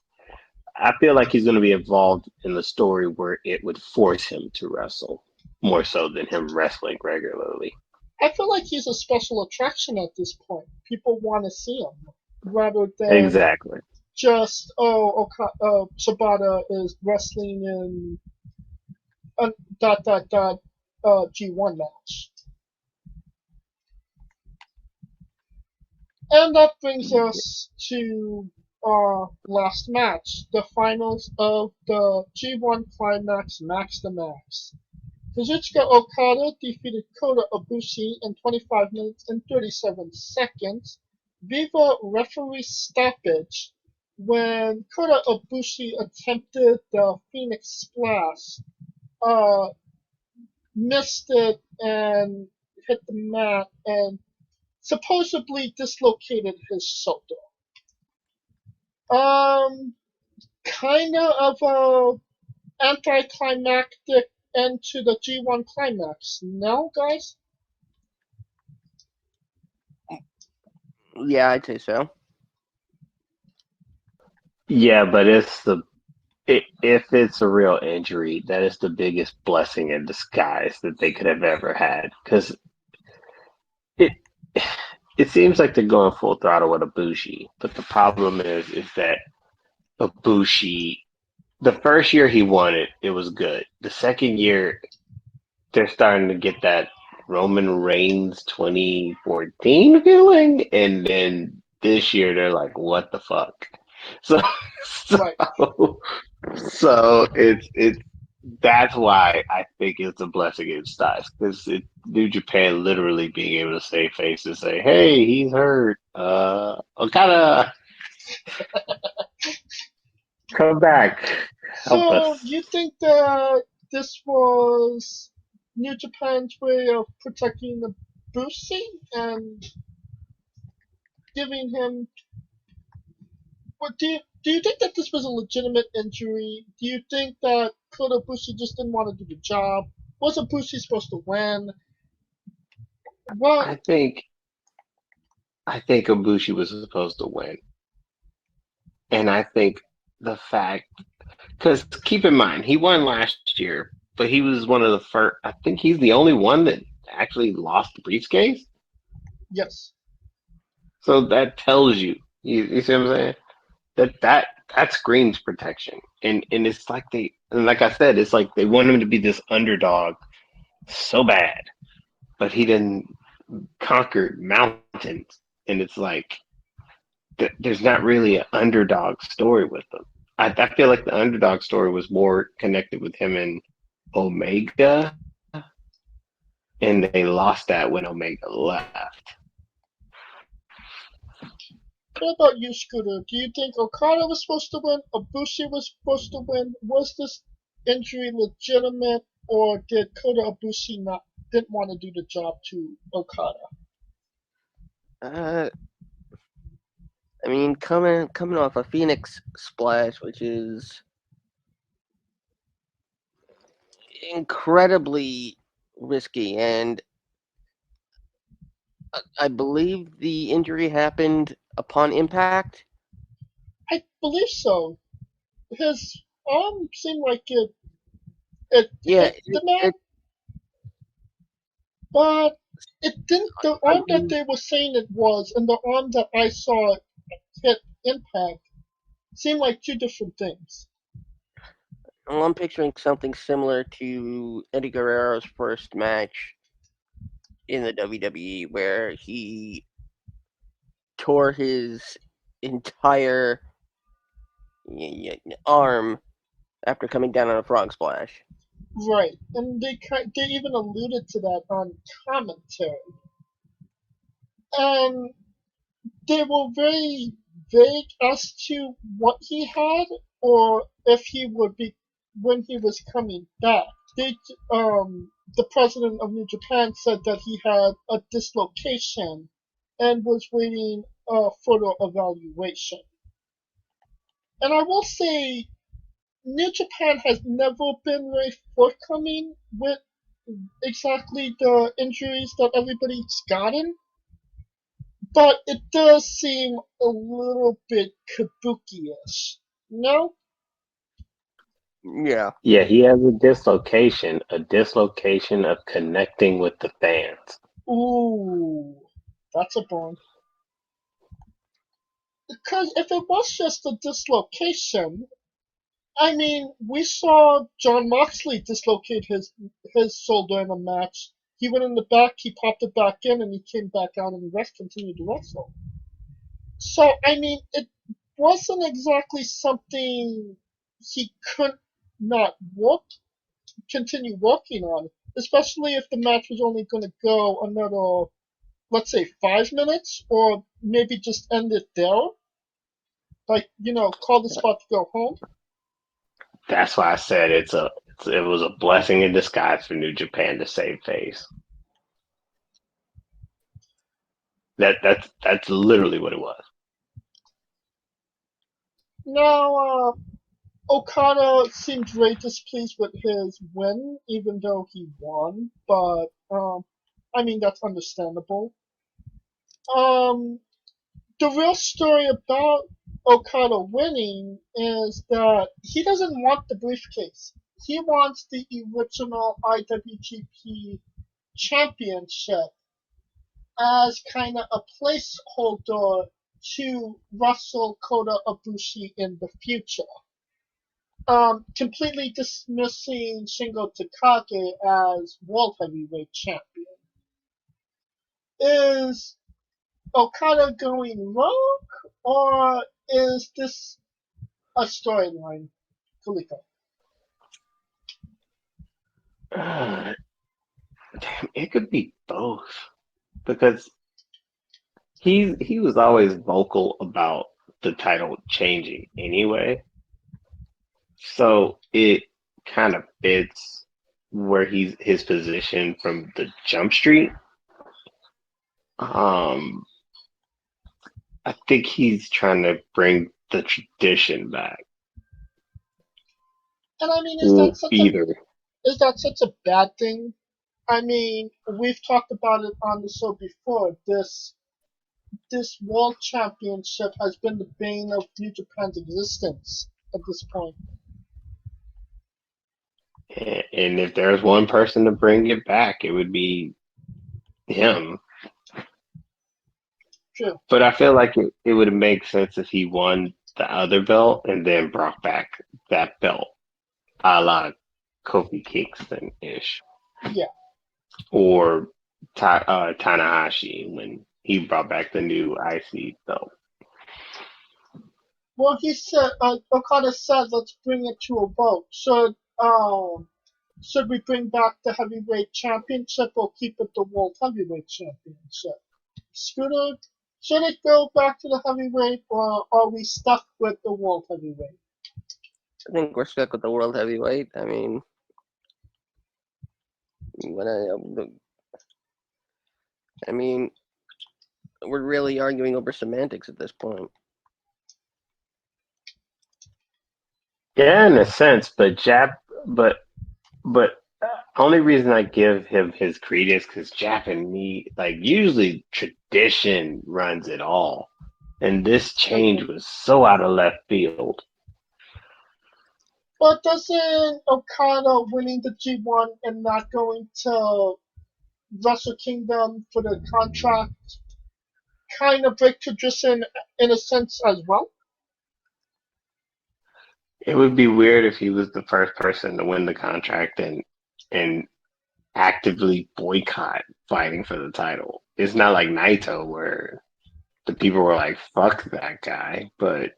I feel like he's going to be involved in the story where it would force him to wrestle more so than him wrestling regularly. I feel like he's a special attraction at this point. People want to see him rather than just Shibata is wrestling in a G1 match. And that brings us to our last match, the finals of the G1 Climax Max to Max. Kazuchika Okada defeated Kota Ibushi in 25 minutes and 37 seconds via referee stoppage when Kota Ibushi attempted the Phoenix Splash, missed it and hit the mat and supposedly dislocated his shoulder. Kind of a anticlimactic end to the G1 Climax. No, guys? Yeah, I'd say so. Yeah, but if it's a real injury, that is the biggest blessing in disguise that they could have ever had. Because it seems like they're going full throttle with Ibushi, but the problem is that Ibushi, the first year he won it was good. The second year, they're starting to get that Roman Reigns 2014 feeling, and then this year they're like, what the fuck? So it's that's why I think it's a blessing in disguise, because New Japan literally being able to save face and say, hey, he's hurt. Okada. Come back. Help So, us. you think that this was New Japan's way of protecting the Bushi and giving him? What do you think that this was a legitimate injury? Do you think that Kota Bushi just didn't want to do the job? Wasn't Bushi supposed to win? What? I think Ibushi was supposed to win. And I think the fact, because keep in mind, he won last year, but he was one of the first, I think he's the only one that actually lost the briefcase. Yes. So that tells you, you see what I'm saying? That screams protection. And it's like and like I said, it's like they want him to be this underdog so bad, but he didn't conquer mountains. And it's like, there's not really an underdog story with them. I feel like the underdog story was more connected with him and Omega, and they lost that when Omega left. What about you, Scooter? Do you think Okada was supposed to win? Ibushi was supposed to win? Was this injury legitimate, or did Kota Ibushi didn't want to do the job to Okada? Uh, I mean, coming off a Phoenix splash, which is incredibly risky, and I believe the injury happened upon impact. I believe so. His arm seemed like it Yeah, hit the mat, but it didn't. The I arm that they were saying it was, and the arm that I saw hit impact, seemed like two different things. well, I'm picturing something similar to Eddie Guerrero's first match in the WWE, where he tore his entire arm after coming down on a frog splash. Right, and they even alluded to that on commentary, and they were very vague as to what he had or if he would be when he was coming back. They the president of New Japan said that he had a dislocation and was waiting further evaluation. And I will say, New Japan has never been very forthcoming with exactly the injuries that everybody's gotten, but it does seem a little bit kabuki-ish. No? Yeah. Yeah, he has a dislocation of connecting with the fans. Ooh, that's a burn. Because if it was just a dislocation, I mean, we saw John Moxley dislocate his shoulder in a match. He went in the back, he popped it back in, and he came back out and continued to wrestle. So, I mean, it wasn't exactly something he could not continue working on, especially if the match was only going to go another, let's say, 5 minutes, or maybe just end it there. Like, call the spot to go home. That's why I said it was a blessing in disguise for New Japan to save face. That's literally what it was. Now, Okada seemed very displeased with his win, even though he won, but, I mean, that's understandable. The real story about Okada winning is that he doesn't want the briefcase. He wants the original IWGP Championship as kind of a placeholder to wrestle Kota Ibushi in the future. Completely dismissing Shingo Takagi as World Heavyweight Champion. Is Okada going rogue, or is this a storyline, Kaliko? Damn, it could be both because he was always vocal about the title changing anyway. So it kind of fits where his position from the jump street. I think he's trying to bring the tradition back. And I mean, Either. is that such a bad thing? I mean, we've talked about it on the show before. This world championship has been the bane of New Japan's existence at this point. And if there's one person to bring it back, it would be him. True. But I feel like it would make sense if he won the other belt and then brought back that belt, a la Kofi Kingston-ish. Yeah. Or Tanahashi when he brought back the new IC belt. Well, he said, Okada said, let's bring it to a vote. Should we bring back the heavyweight championship or keep it the world heavyweight championship? Scooter, should it go back to the heavyweight or are we stuck with the world heavyweight? I think we're stuck with the world heavyweight. I mean, we're really arguing over semantics at this point. Yeah, in a sense, but only reason I give him his credence because Japanese, like usually tradition runs it all, and this change was so out of left field. But doesn't Okada winning the G1 and not going to Wrestle Kingdom for the contract kind of break tradition in a sense as well? It would be weird if he was the first person to win the contract and actively boycott fighting for the title. It's not like Naito where the people were like, fuck that guy, but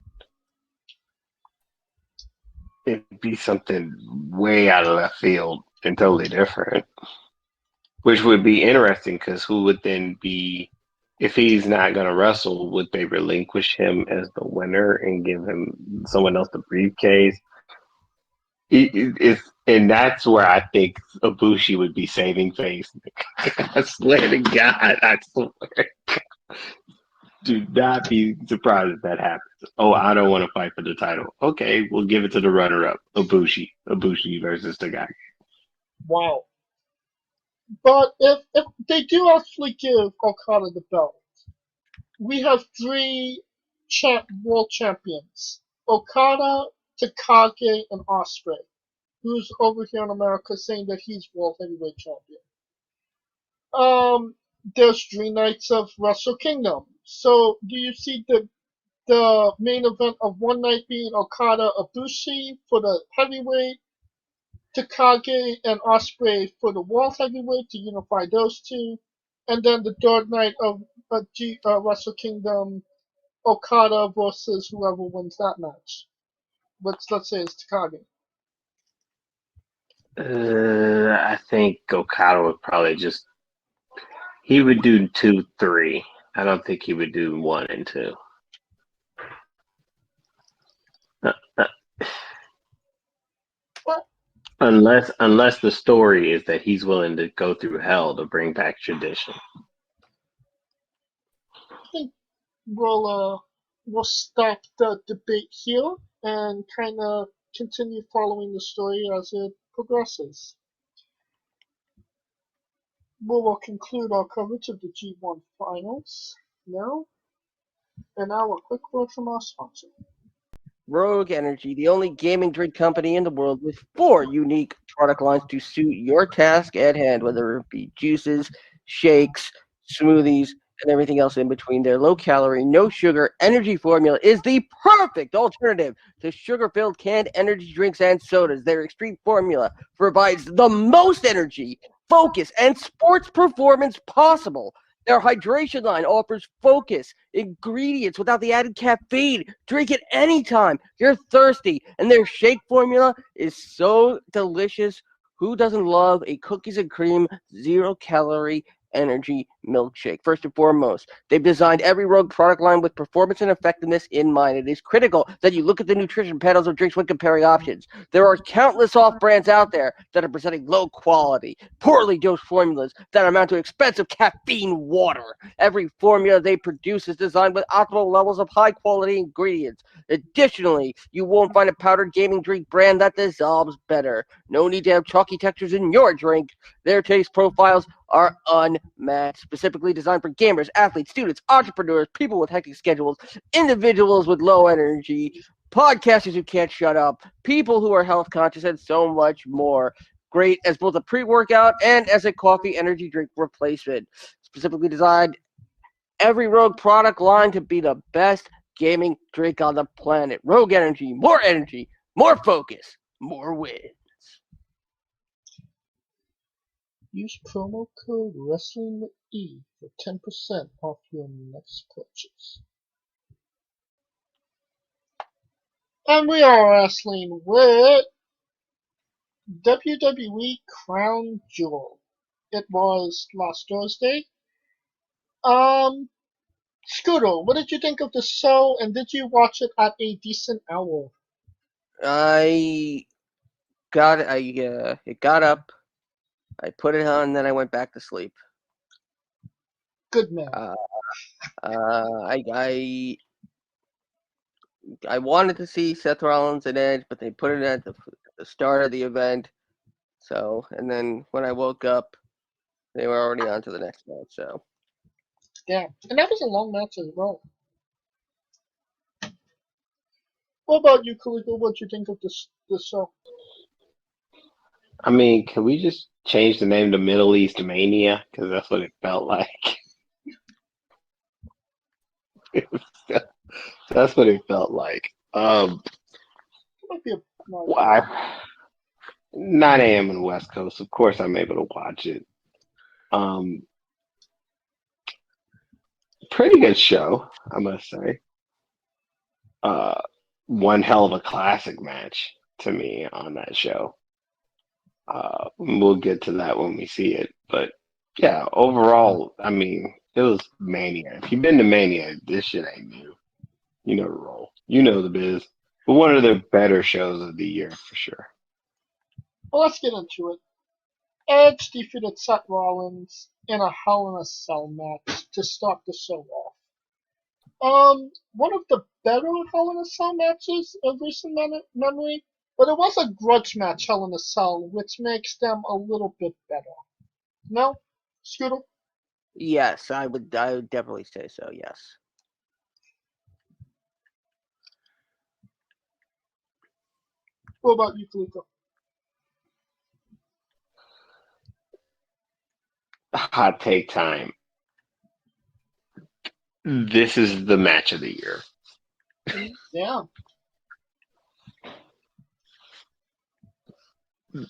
it'd be something way out of left field and totally different. Which would be interesting because who would then be, if he's not going to wrestle, would they relinquish him as the winner and give him someone else the briefcase? And that's where I think Ibushi would be saving face. I swear to God, I swear. Do not be surprised if that happens. Oh, I don't want to fight for the title. Okay, we'll give it to the runner-up, Ibushi. Ibushi versus Takagi. Wow. But if they do actually give Okada the belt, we have three world champions: Okada, Takagi, and Ospreay, who's over here in America saying that he's world heavyweight champion. There's 3 nights of Wrestle Kingdom. So do you see the main event of one night being Okada Ibushi for the heavyweight, Takagi and Ospreay for the world heavyweight to unify those two, and then the third night of Wrestle Kingdom, Okada versus whoever wins that match. Let's say it's Takagi. I think Okada would probably he would do 2, 3. I don't think he would do 1 and 2. Unless the story is that he's willing to go through hell to bring back tradition. I think we'll stop the debate here and kind of continue following the story as it progresses. We will conclude our coverage of the G1 finals now. And now a quick word from our sponsor. Rogue Energy, the only gaming drink company in the world with 4 unique product lines to suit your task at hand, whether it be juices, shakes, smoothies, and everything else in between. Their low-calorie, no-sugar energy formula is the perfect alternative to sugar-filled canned energy drinks and sodas. Their extreme formula provides the most energy, focus, and sports performance possible. Their hydration line offers focus, ingredients without the added caffeine. Drink it anytime you're thirsty. And their shake formula is so delicious. Who doesn't love a cookies and cream, 0-calorie energy milkshake. First and foremost, they've designed every Rogue product line with performance and effectiveness in mind. It is critical that you look at the nutrition panels of drinks when comparing options. There are countless off-brands out there that are presenting low-quality, poorly dosed formulas that amount to expensive caffeine water. Every formula they produce is designed with optimal levels of high-quality ingredients. Additionally, you won't find a powdered gaming drink brand that dissolves better. No need to have chalky textures in your drink. Their taste profiles are unmatched, specifically designed for gamers, athletes, students, entrepreneurs, people with hectic schedules, individuals with low energy, podcasters who can't shut up, people who are health conscious, and so much more. Great as both a pre-workout and as a coffee energy drink replacement. Specifically designed every Rogue product line to be the best gaming drink on the planet. Rogue Energy, more focus, more wins. Use promo code WrestlingWithE for 10% off your next purchase. And we are wrestling with WWE Crown Jewel. It was last Thursday. Scooter, what did you think of the show, and did you watch it at a decent hour? It got up, I put it on, then I went back to sleep. Good man. I wanted to see Seth Rollins and Edge, but they put it at the start of the event. So, and then when I woke up, they were already on to the next match. So, Yeah, and that was a long match as well. What about you, Kaliko? What do you think of this show? I mean, can we just change the name to Middle East Mania? Because that's what it felt like. That's what it felt like. It might be a no, Why? 9 a.m. on the West Coast. Of course, I'm able to watch it. Pretty good show, I must say. One hell of a classic match to me on that show. We'll get to that when we see it. But yeah, overall, I mean, it was Mania. If you've been to Mania, this shit ain't new. You know the role. You know the biz. But one of the better shows of the year for sure. Well, let's get into it. Edge defeated Seth Rollins in a Hell in a Cell match to start the show off. One of the better Hell in a Cell matches of recent memory, but it was a grudge match, Hell in a Cell, which makes them a little bit better. No, Scooter? yes, I would definitely say so. Yes. What about you, Kaliko? Hot take time. This is the match of the year. Yeah. You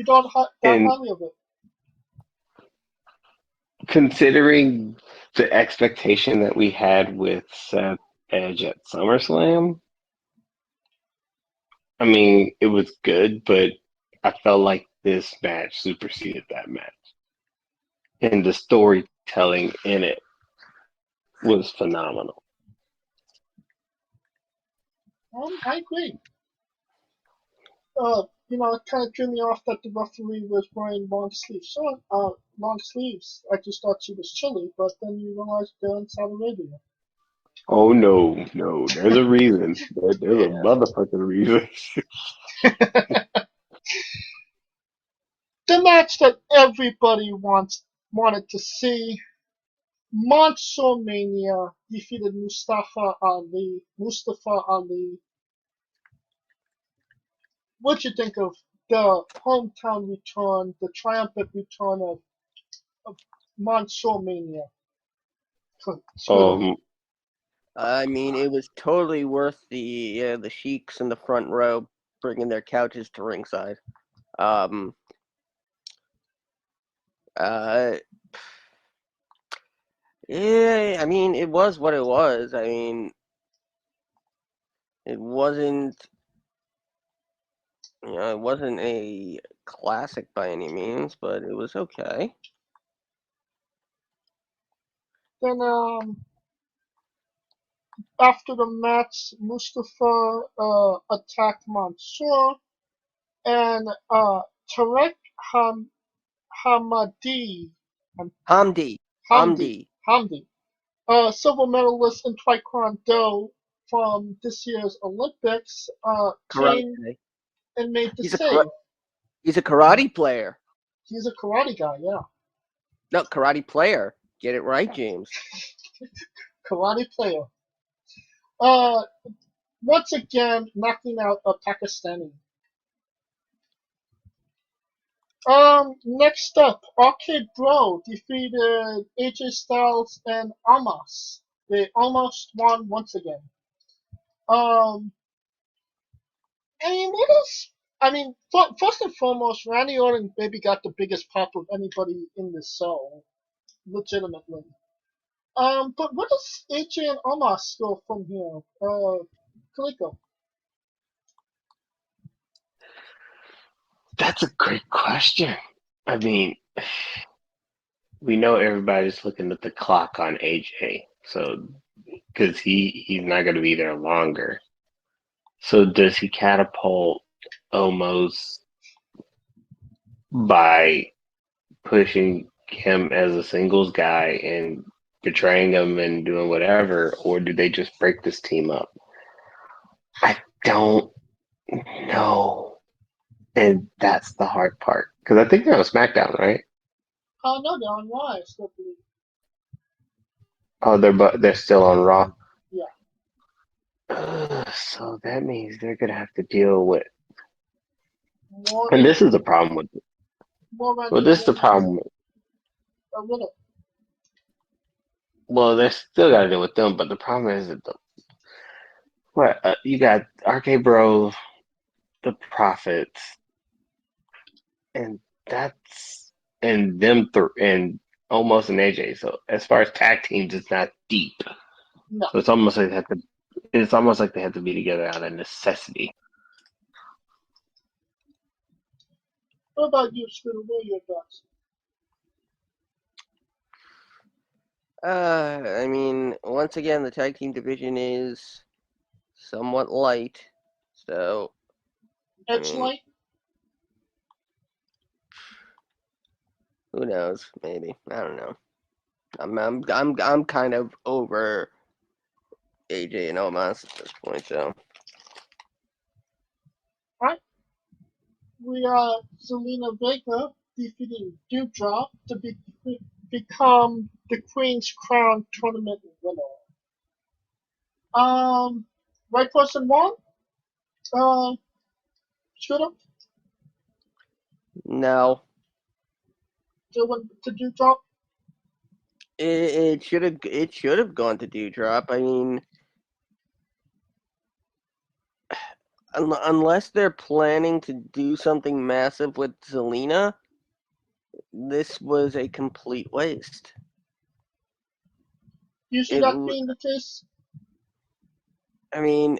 thought highly of it. Considering the expectation that we had with Seth Edge at SummerSlam, I mean, it was good, but I felt like this match superseded that match. And the storytelling in it was phenomenal. I agree. It kind of threw me off that the referee was wearing long sleeves. Long sleeves. I just thought she was chilly, but then you realize they're in Saudi Arabia. Oh no, there's a reason. There's a motherfucking reason. The match that everybody wanted to see. MansoorMania defeated Mustafa Ali. What'd you think of the hometown return, the triumphant return of MansoorMania? I mean, it was totally worth the sheiks in the front row bringing their couches to ringside. Yeah, I mean, it was what it was. I mean, it wasn't a classic by any means, but it was okay. Then after the match, Mustafa attacked Mansoor, and Tarek Hamadi, Hamdi. Hamdi, silver medalist in Taekwondo from this year's Olympics, came Karate. and made the He's a save. He's a karate player. He's a karate guy, yeah. No, karate player. Get it right, James. Karate player. Once again, knocking out a Pakistani. Next up, Arcade Bro defeated AJ Styles and Amos. They almost won once again. First and foremost, Randy Orton maybe got the biggest pop of anybody in this show, legitimately. But what does AJ and Amos go from here? Kaliko. That's a great question. I mean, we know everybody's looking at the clock on AJ, so because he's not going to be there longer. So does he catapult almost by pushing him as a singles guy and betraying him and doing whatever, or do they just break this team up? I don't know. And that's the hard part. Because I think they're on Smackdown, right? No, they're on Raw, I still believe. Oh, they're still on Raw? Yeah. So that means they're going to have to deal with... More And this is the problem with... Well, this is the problem with... Well, they still got to deal with them, but the problem is that you got RK Bro, the Prophets, and and almost an AJ. So as far as tag teams, it's not deep. No. So it's almost like they have to be together out of necessity. What about you, Scooter? What are your thoughts? I mean, once again, the tag team division is somewhat light, so. It's light? Who knows? Maybe, I don't know. I'm kind of over AJ and Omos at this point, so. Alright. We are Zelina Vega defeating Dewdrop to become the Queen's Crown Tournament winner. Right person won? Scooter? No. To Dewdrop? It should have gone to Dewdrop. I mean, unless they're planning to do something massive with Zelina, this was a complete waste. You see that being the case? I mean,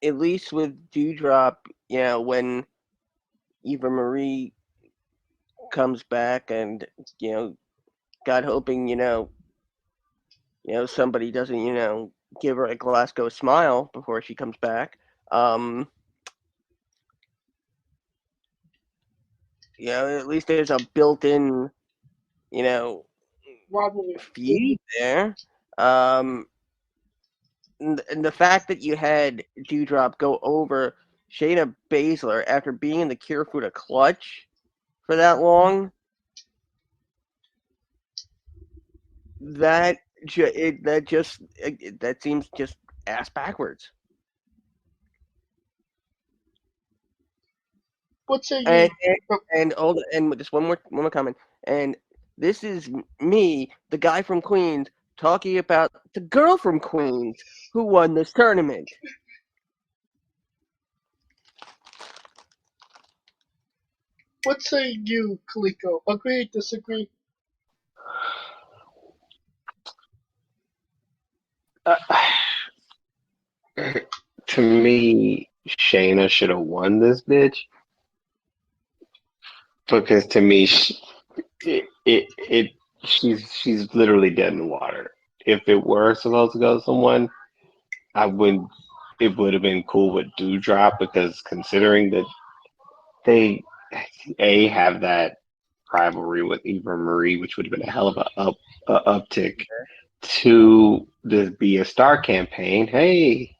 at least with Dewdrop, when Eva Marie comes back and, God hoping, somebody doesn't, give her a Glasgow smile before she comes back. At least there's a built-in, feud there. And the fact that you had Dewdrop go over Shayna Baszler after being in the Kirifuda clutch for that long, that seems just ass backwards. What's a and just one more comment. And this is me, the guy from Queens, talking about the girl from Queens who won this tournament. What say you, Kaliko? Agree, disagree? To me, Shayna should have won this bitch. Because to me, she's literally dead in the water. if it were supposed to go to someone, I wouldn't. It would have been cool with Dewdrop because considering that they have that rivalry with Eva Marie, which would have been a hell of a uptick to this Be a Star campaign. Hey,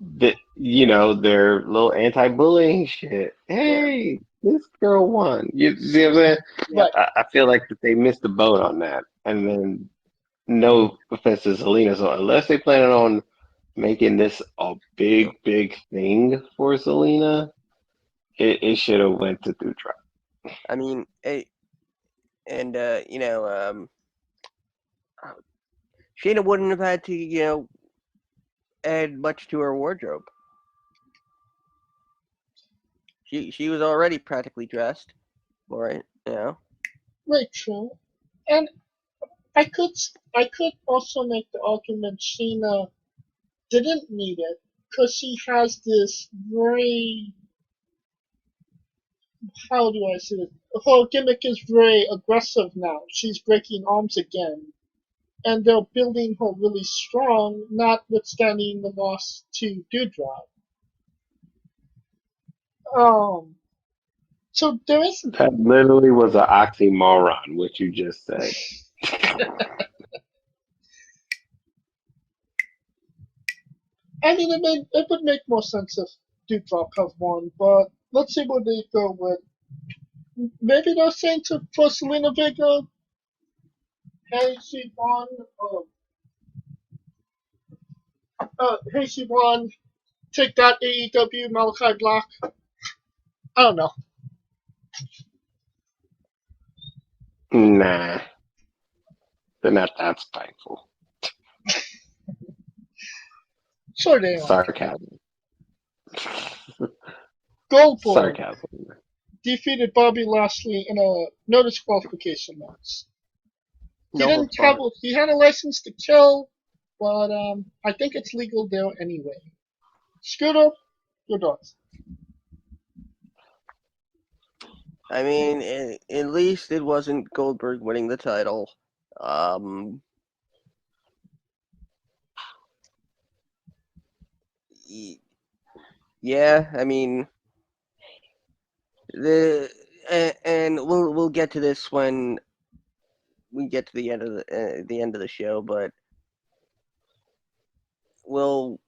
their little anti-bullying shit. Hey, this girl won. You see what I'm saying? Right. I feel like that they missed the boat on that. And then, no offense to Selena, so unless they plan on making this a big thing for Selena, it should have went to Dewdrop. I mean, and Shayna wouldn't have had to, add much to her wardrobe. She was already practically dressed for it, Right, true. And I could also make the argument Sheena didn't need it because she has this very, how do I say it? Her gimmick is very aggressive now. She's breaking arms again, and they're building her really strong, notwithstanding the loss to Dewdrop. So there is. That literally was an oxymoron, what you just said. I mean, it would make more sense if Dewdrop have won, but let's see what they go with. Maybe they're saying for Selena Vega, hey, she won. Hey, she won. Take that, AEW Malachi Black. I don't know. Nah, they're not that spiteful. Sure they are. Sarcasm. Goldberg Sarcasm. defeated Bobby Lashley in a no disqualification match. He had a license to kill, but I think it's legal there anyway. Scooter, your thoughts? I mean, at least it wasn't Goldberg winning the title. Yeah, I mean, and we'll get to this when we get to the end of the show, but we'll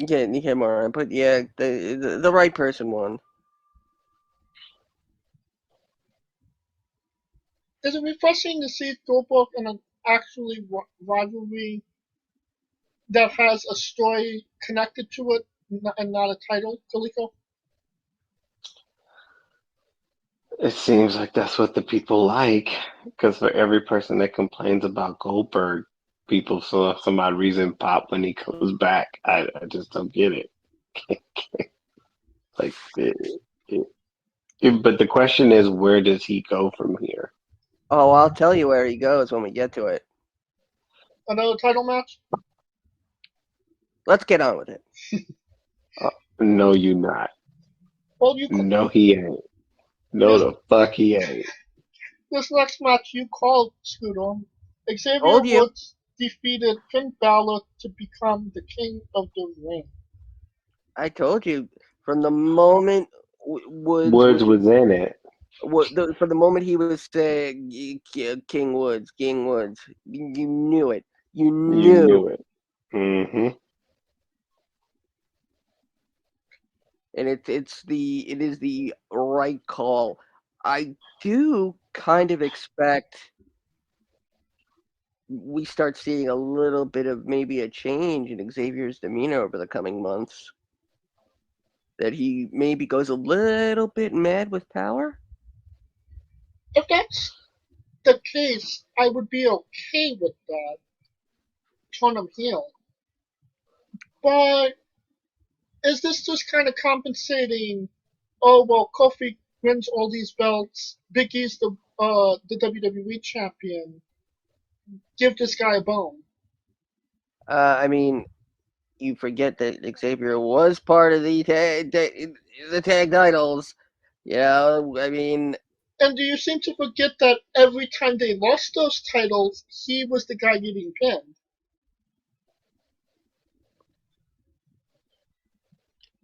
get more on. But yeah, the right person won. Is it refreshing to see Goldberg in an actually rivalry that has a story connected to it and not a title, Kaliko? It seems like that's what the people like, because for every person that complains about Goldberg, people for some odd reason pop when he comes back. I just don't get it. Like, but the question is, where does he go from here? Oh, I'll tell you where he goes when we get to it. Another title match? Let's get on with it. No, you not. Well, No, he ain't. No, the fuck he ain't. This next match you called, Scooter. Xavier Woods defeated Finn Balor to become the king of the ring. I told you from the moment Woods was in it. From the moment he was saying King Woods, you knew it. You knew it. Mm-hmm. And it is the right call. I do kind of expect we start seeing a little bit of maybe a change in Xavier's demeanor over the coming months. That he maybe goes a little bit mad with power. If that's the case, I would be okay with that. Turn him heel. But is this just kind of compensating? Oh well, Kofi wins all these belts. Big E's the WWE champion. Give this guy a bone. I mean, you forget that Xavier was part of the tag titles. I mean, And do you seem to forget that every time they lost those titles, he was the guy getting pinned?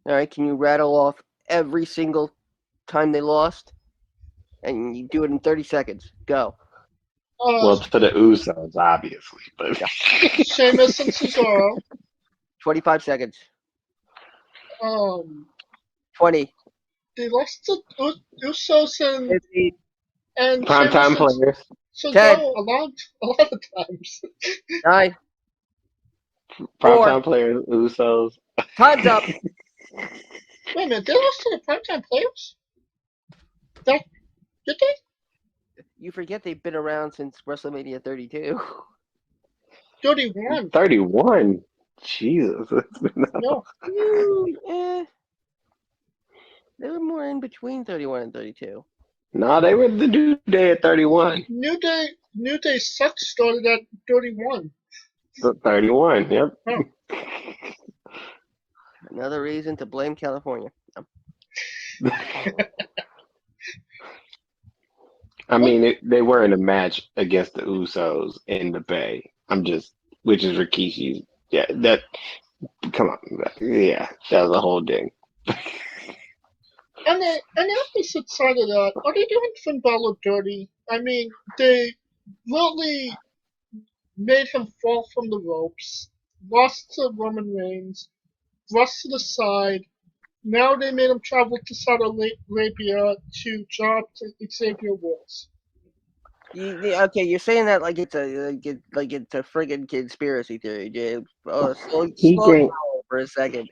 All right, can you rattle off every single time they lost? And you do it in 30 seconds. Go. Well, to the Usos, obviously, but Sheamus and Cesaro. 25 seconds. 20. They lost to Usos 15. and primetime Sheamus and players. Cesaro a lot of times. 9. Primetime players, Usos. Time's up. Wait a minute, they lost to the primetime players? Did they? You forget they've been around since WrestleMania 32. 31. 31. Jesus. No. They were more in between 31 and 32. No, they were the New Day at 31. New Day sucks started at 31. 31, yep. Oh. Another reason to blame California. I mean, they were in a match against the Usos in the Bay. Which is Rikishi's. Yeah, come on. Yeah, that was a whole thing. And the opposite side of that, are they doing Finn Balor dirty? I mean, they literally made him fall from the ropes, lost to Roman Reigns, thrust to the side. Now they made him travel to Saudi Arabia to job to Xavier Woods. Okay, you're saying that like it's a friggin' conspiracy theory, James. Slow down for a second.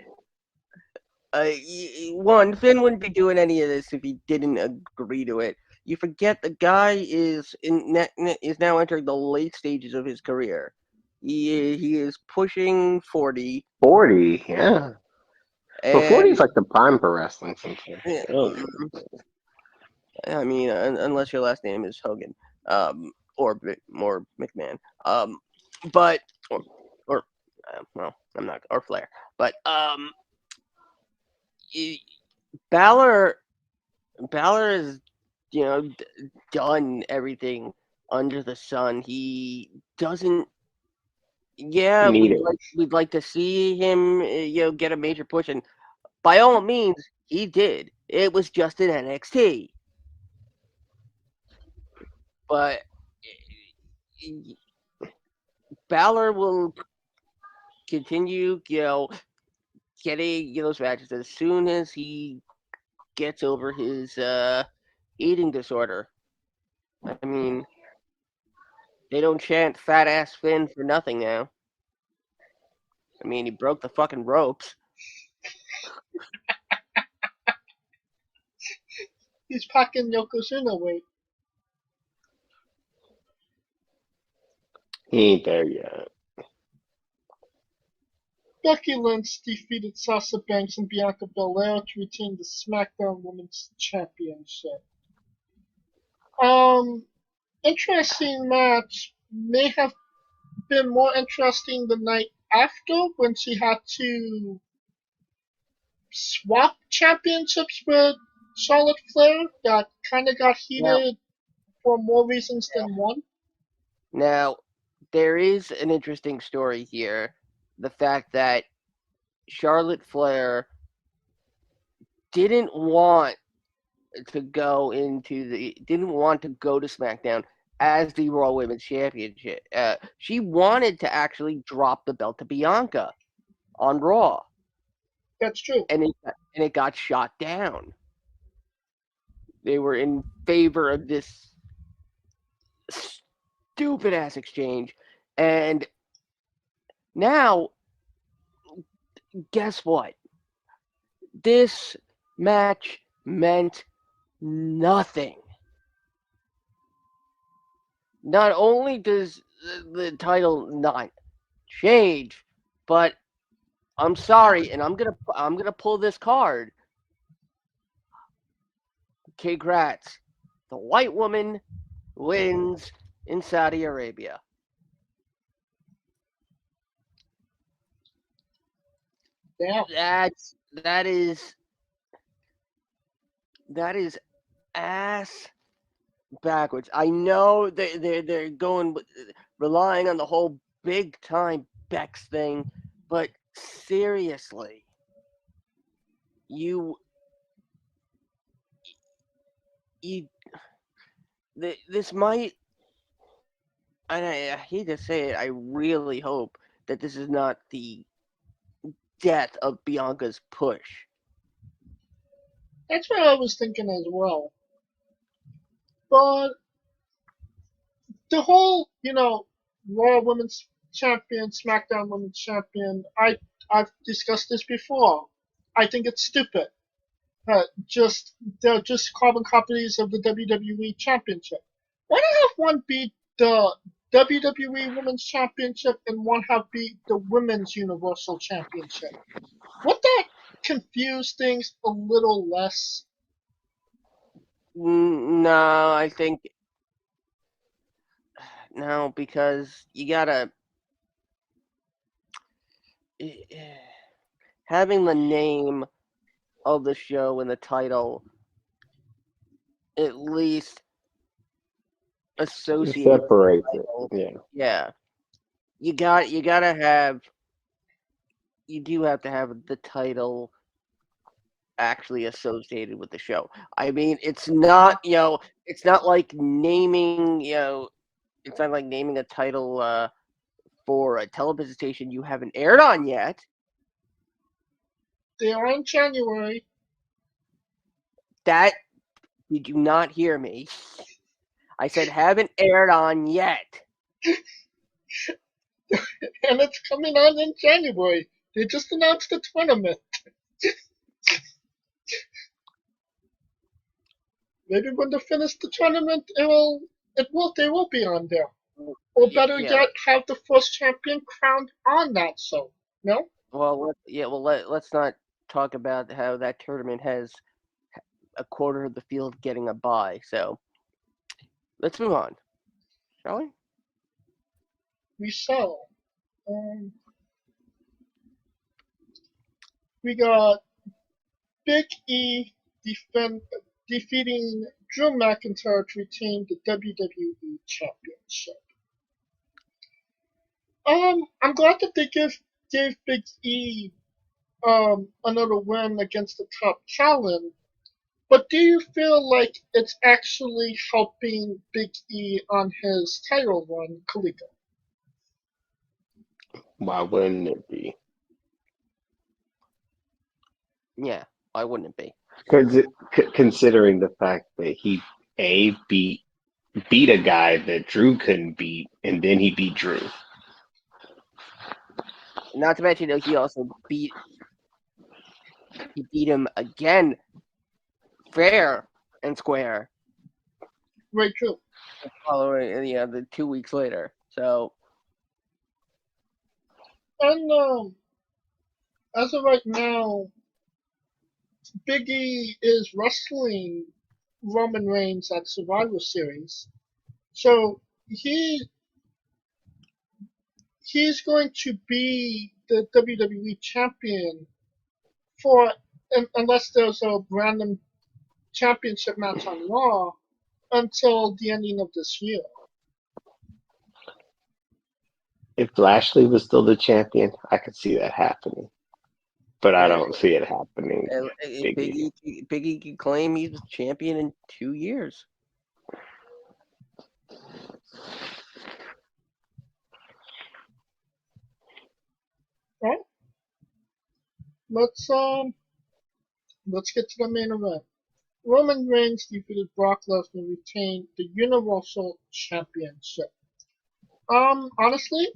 One, Finn wouldn't be doing any of this if he didn't agree to it. You forget the guy is now entering the late stages of his career. He is pushing 40. 40, yeah. But 40 is like the prime for wrestling sometimes. Yeah, I mean, unless your last name is Hogan, or McMahon, but or well, I'm not, or Flair, but Balor has done everything under the sun. He doesn't. Yeah, we'd like to see him get a major push, and by all means, he did. It was just in NXT. But Balor will continue, getting those matches as soon as he gets over his eating disorder. I mean, they don't chant "fat ass Finn" for nothing now. I mean, he broke the fucking ropes. He's packing Yokozuna weight. He ain't there yet. Becky Lynch defeated Sasha Banks and Bianca Belair to retain the SmackDown Women's Championship. Interesting match. May have been more interesting the night after when she had to swap championships with Charlotte Flair. That kind of got heated for more reasons than one. Now, there is an interesting story here. The fact that Charlotte Flair didn't want to go to SmackDown as the Raw Women's Championship. She wanted to actually drop the belt to Bianca on Raw. That's true. And it got shot down. They were in favor of this stupid ass exchange, and now guess what? This match meant nothing. Not only does the title not change, but I'm sorry, and I'm gonna pull this card. Congrats. The white woman wins in Saudi Arabia. Yeah. That is ass backwards. I know they're going relying on the whole big time Bex thing, but seriously, you this might, and I hate to say it, I really hope that this is not the death of Bianca's push. That's what I was thinking as well. But the whole, Raw Women's Champion, SmackDown Women's Champion, I've discussed this before. I think it's stupid. They're just carbon copies of the WWE Championship. Why not have one be the WWE Women's Championship and one have be the Women's Universal Championship? Would that confuse things a little less? No, I think no, because you gotta having the name of the show and the title at least associated. Separates it. Yeah. Yeah, you do have to have the title actually associated with the show. I mean, it's not it's not like naming it's not like naming a title for a television station you haven't aired on yet. They are in January. That did you not hear me? I said haven't aired on yet. And it's coming on in January. They just announced the tournament. Maybe when they finish the tournament, they will be on there. Or better yet, have the first champion crowned on that show. No? Well, let's not talk about how that tournament has a quarter of the field getting a bye. So let's move on, shall we? We shall. We got Big E defeating Drew McIntyre to retain the WWE Championship. I'm glad that they gave Big E another win against the top talent. But do you feel like it's actually helping Big E on his title run, Kaliko? Why wouldn't it be? Yeah, why wouldn't it be? Considering the fact that he beat a guy that Drew couldn't beat, and then he beat Drew. Not to mention, he also beat him again, fair and square. Right, true. Following, the 2 weeks later. So. And as of right now, Big E is wrestling Roman Reigns at Survivor Series, so he's going to be the WWE champion unless there's a random championship match on Raw until the ending of this year. If Lashley was still the champion, I could see that happening. But I don't see it happening. Big E can claim he's champion in 2 years. Right? Let's get to the main event. Roman Reigns defeated Brock Lesnar to retain the Universal Championship. Honestly,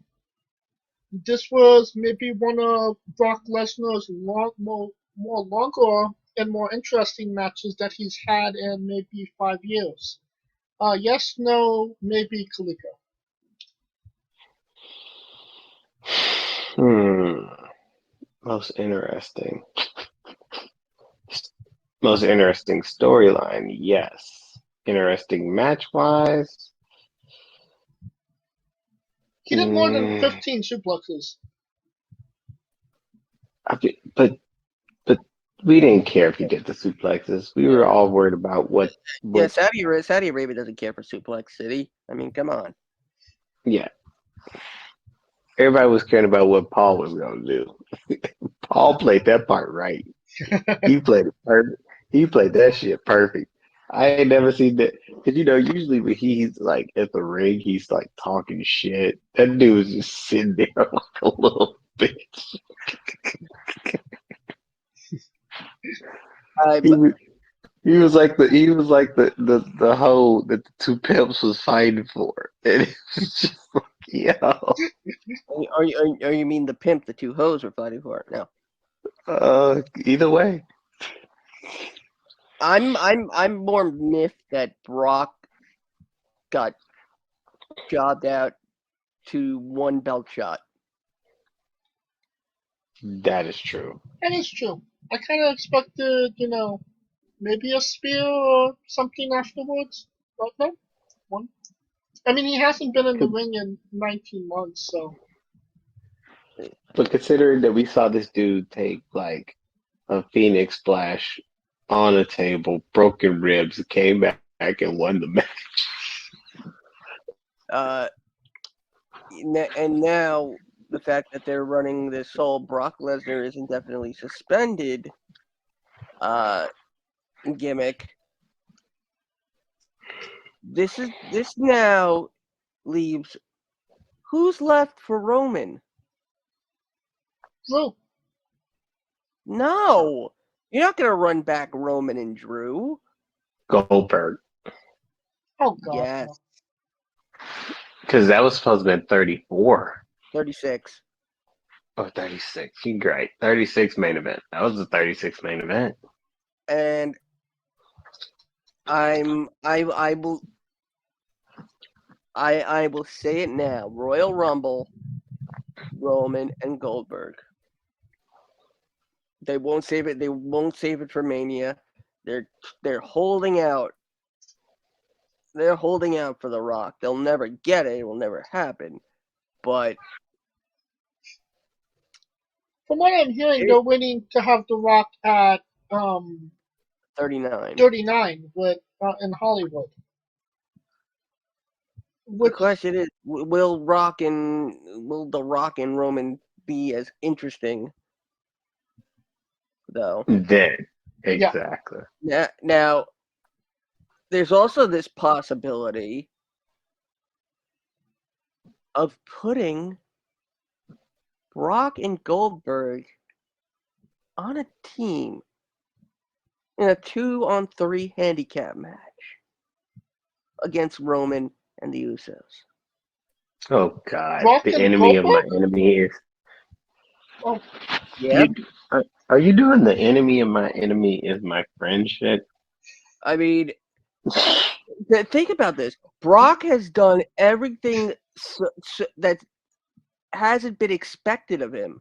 this was maybe one of Brock Lesnar's more longer and more interesting matches that he's had in maybe 5 years. Yes, no, maybe Kaliko. Most interesting storyline, yes. Interesting match-wise. He did more than 15 suplexes. But We didn't care if he did the suplexes. We were all worried about what. Yeah, Saudi Arabia doesn't care for Suplex City. I mean, come on. Yeah. Everybody was caring about what Paul was going to do. Paul played that part right. He played it perfect. He played that shit perfect. I ain't never seen that. Cause usually when he's like at the ring, he's like talking shit. That dude was just sitting there like a little bitch. He was, he was like the hoe that the two pimps was fighting for, and it was just like, yo, Or you mean the pimp the two hoes were fighting for? No. either way. I'm more miffed that Brock got jobbed out to one belt shot. That is true. That is true. I kind of expected, maybe a spear or something afterwards. But no, one. I mean, he hasn't been in the ring in 19 months, so. But considering that we saw this dude take like a Phoenix splash on a table, broken ribs, came back and won the match. And now the fact that they're running this whole Brock Lesnar is indefinitely suspended gimmick. This now leaves who's left for Roman? Drew. No, you're not gonna run back Roman and Drew. Goldberg. Oh, God. Yes, Because that was supposed to be 34. 36. Oh, 36. You're great. 36 main event. That was the 36 main event. And I will say it now. Royal Rumble, Roman and Goldberg. They won't save it. They won't save it for Mania. They're holding out. They're holding out for The Rock. They'll never get it. It will never happen. But From what I'm hearing, they're waiting to have The Rock at 39. 39 in Hollywood. The question is, will The Rock and Roman be as interesting? Though. Then. Exactly. Now, there's also this possibility of putting Brock and Goldberg on a team in a 2-on-3 handicap match against Roman and the Usos. Oh, God. Brock the and enemy Goldberg? of my enemy is. Oh, Yeah. Are you doing the enemy of my enemy is my friend shit? I mean, think about this. Brock has done everything that hasn't been expected of him.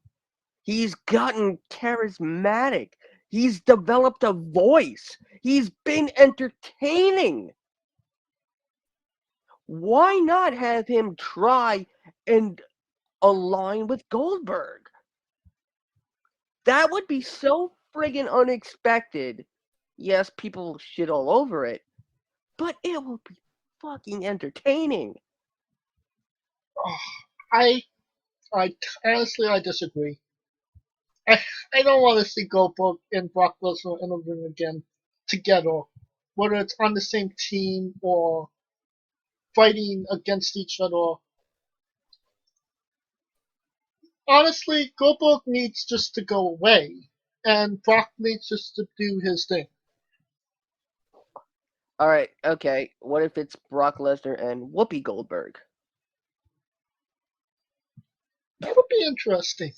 He's gotten charismatic. He's developed a voice. He's been entertaining. Why not have him try and align with Goldberg? That would be so friggin' unexpected. Yes, people shit all over it, but it will be fucking entertaining. I honestly, I disagree. I don't want to see Goldberg and Brock Lesnar in a ring again together, whether it's on the same team or fighting against each other. Honestly, Goldberg needs just to go away, and Brock needs just to do his thing. All right, okay. What if it's Brock Lesnar and Whoopi Goldberg? That would be interesting.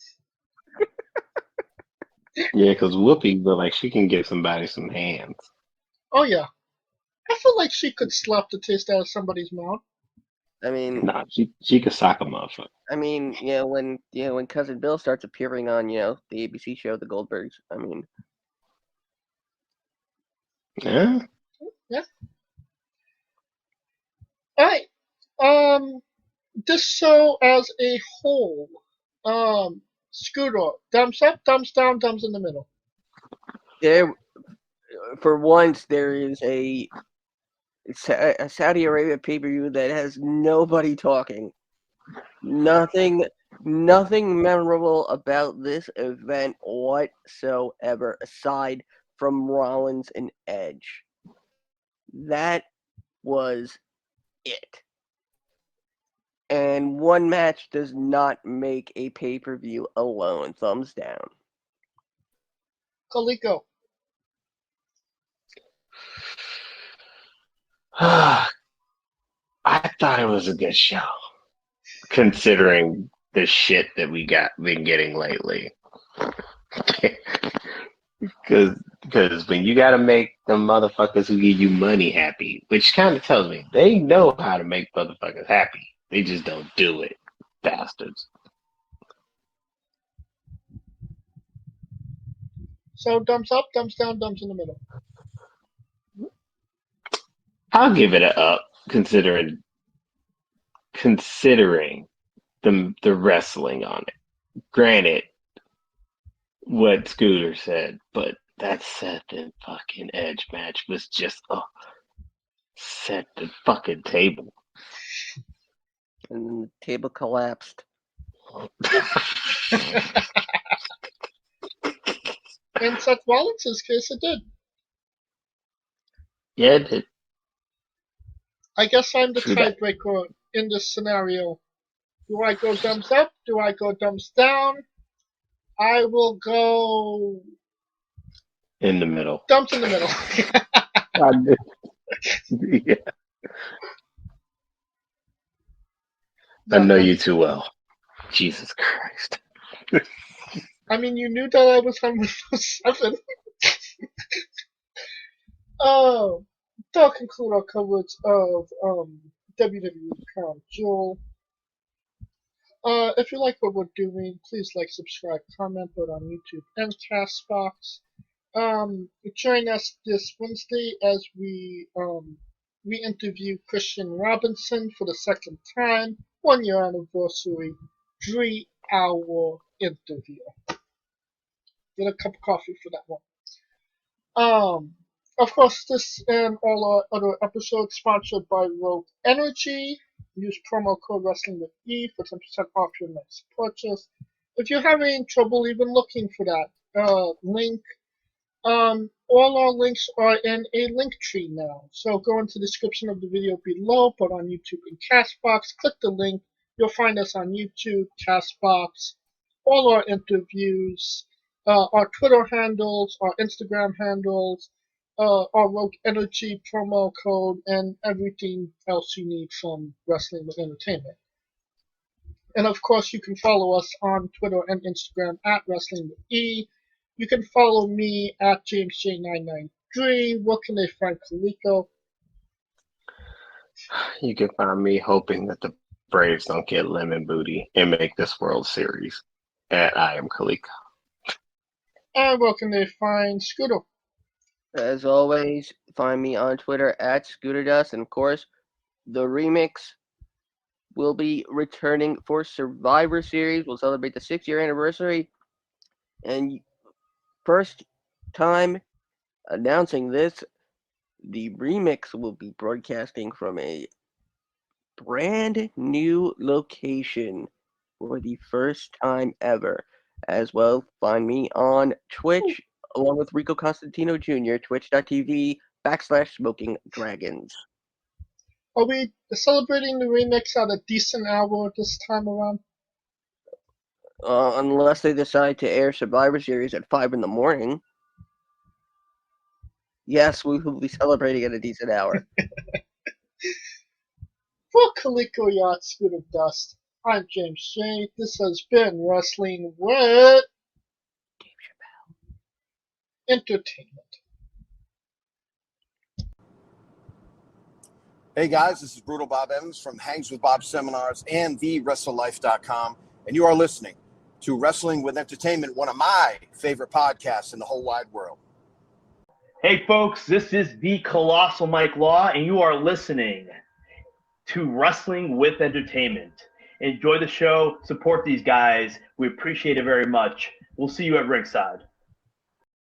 Yeah, because Whoopi look like she can give somebody some hands. Oh yeah, I feel like she could slap the taste out of somebody's mouth. I mean, Nah, she could sock a motherfucker. I mean, when Cousin Bill starts appearing on, the ABC show, The Goldbergs. I mean, Yeah. Yeah. Alright. This show as a whole. Scooter, thumbs up, thumbs down, thumbs in the middle. There, for once, there is a Saudi Arabia pay-per-view that has nobody talking. Nothing memorable about this event whatsoever, aside from Rollins and Edge. That was it. And one match does not make a pay-per-view alone. Thumbs down. Kaliko. I thought it was a good show, considering the shit that we been getting lately. Because when you gotta make the motherfuckers who give you money happy, which kind of tells me they know how to make motherfuckers happy. They just don't do it, bastards. So thumbs up, thumbs down, thumbs in the middle. I'll give it a up, considering the wrestling on it. Granted, what Scooter said, but that Seth and fucking Edge match was just set the fucking table. And then the table collapsed. In Seth Rollins' case, it did. Yeah, it did. I guess I'm the True that. tiebreaker in this scenario. Do I go thumbs up? Do I go thumbs down? I will go In the middle. thumbs in the middle. Yeah. I know you too well. Jesus Christ. I mean, you knew that I was on Windows 7. Oh, that'll conclude our coverage of WWE Crown Jewel. If you like what we're doing, please like, subscribe, comment, both on YouTube and Castbox. Join us this Wednesday as we interview Christian Robinson for the second time, 1 year anniversary, 3-hour interview. Get a cup of coffee for that one. Of course, this and all our other episodes sponsored by Rogue Energy. Use promo code WRESTLINGWITHE for 10% off your next purchase. If you're having trouble even looking for that link, all our links are in a link tree now. So go into the description of the video below, but on YouTube and Castbox, click the link. You'll find us on YouTube, Castbox, all our interviews, our Twitter handles, our Instagram handles, our Rogue Energy promo code, and everything else you need from Wrestling with Entertainment. And of course, you can follow us on Twitter and Instagram at Wrestling with E. You can follow me at JamesJ993. Where can they find Kaliko? You can find me hoping that the Braves don't get lemon booty and make this World Series. And I am Kaliko. And where can they find Scooter? As always, find me on Twitter at ScooterDust. And of course, the remix will be returning for Survivor Series. We'll celebrate the 6-year anniversary. And first time announcing this, the remix will be broadcasting from a brand new location for the first time ever. As well, find me on Twitch along with Rico Constantino Jr., twitch.tv/Smoking Dragons. Are we celebrating the remix at a decent hour this time around? Unless they decide to air Survivor Series at 5 in the morning. Yes, we will be celebrating at a decent hour. For Kaliko Yacht Scooter Dust, I'm James J. This has been Wrestling with Entertainment. Hey guys, this is Brutal Bob Evans from Hangs with Bob Seminars and TheWrestleLife.com, and you are listening to Wrestling with Entertainment, one of my favorite podcasts in the whole wide world. Hey folks, this is the Colossal Mike Law, and you are listening to Wrestling with Entertainment. Enjoy the show, support these guys. We appreciate it very much. We'll see you at ringside.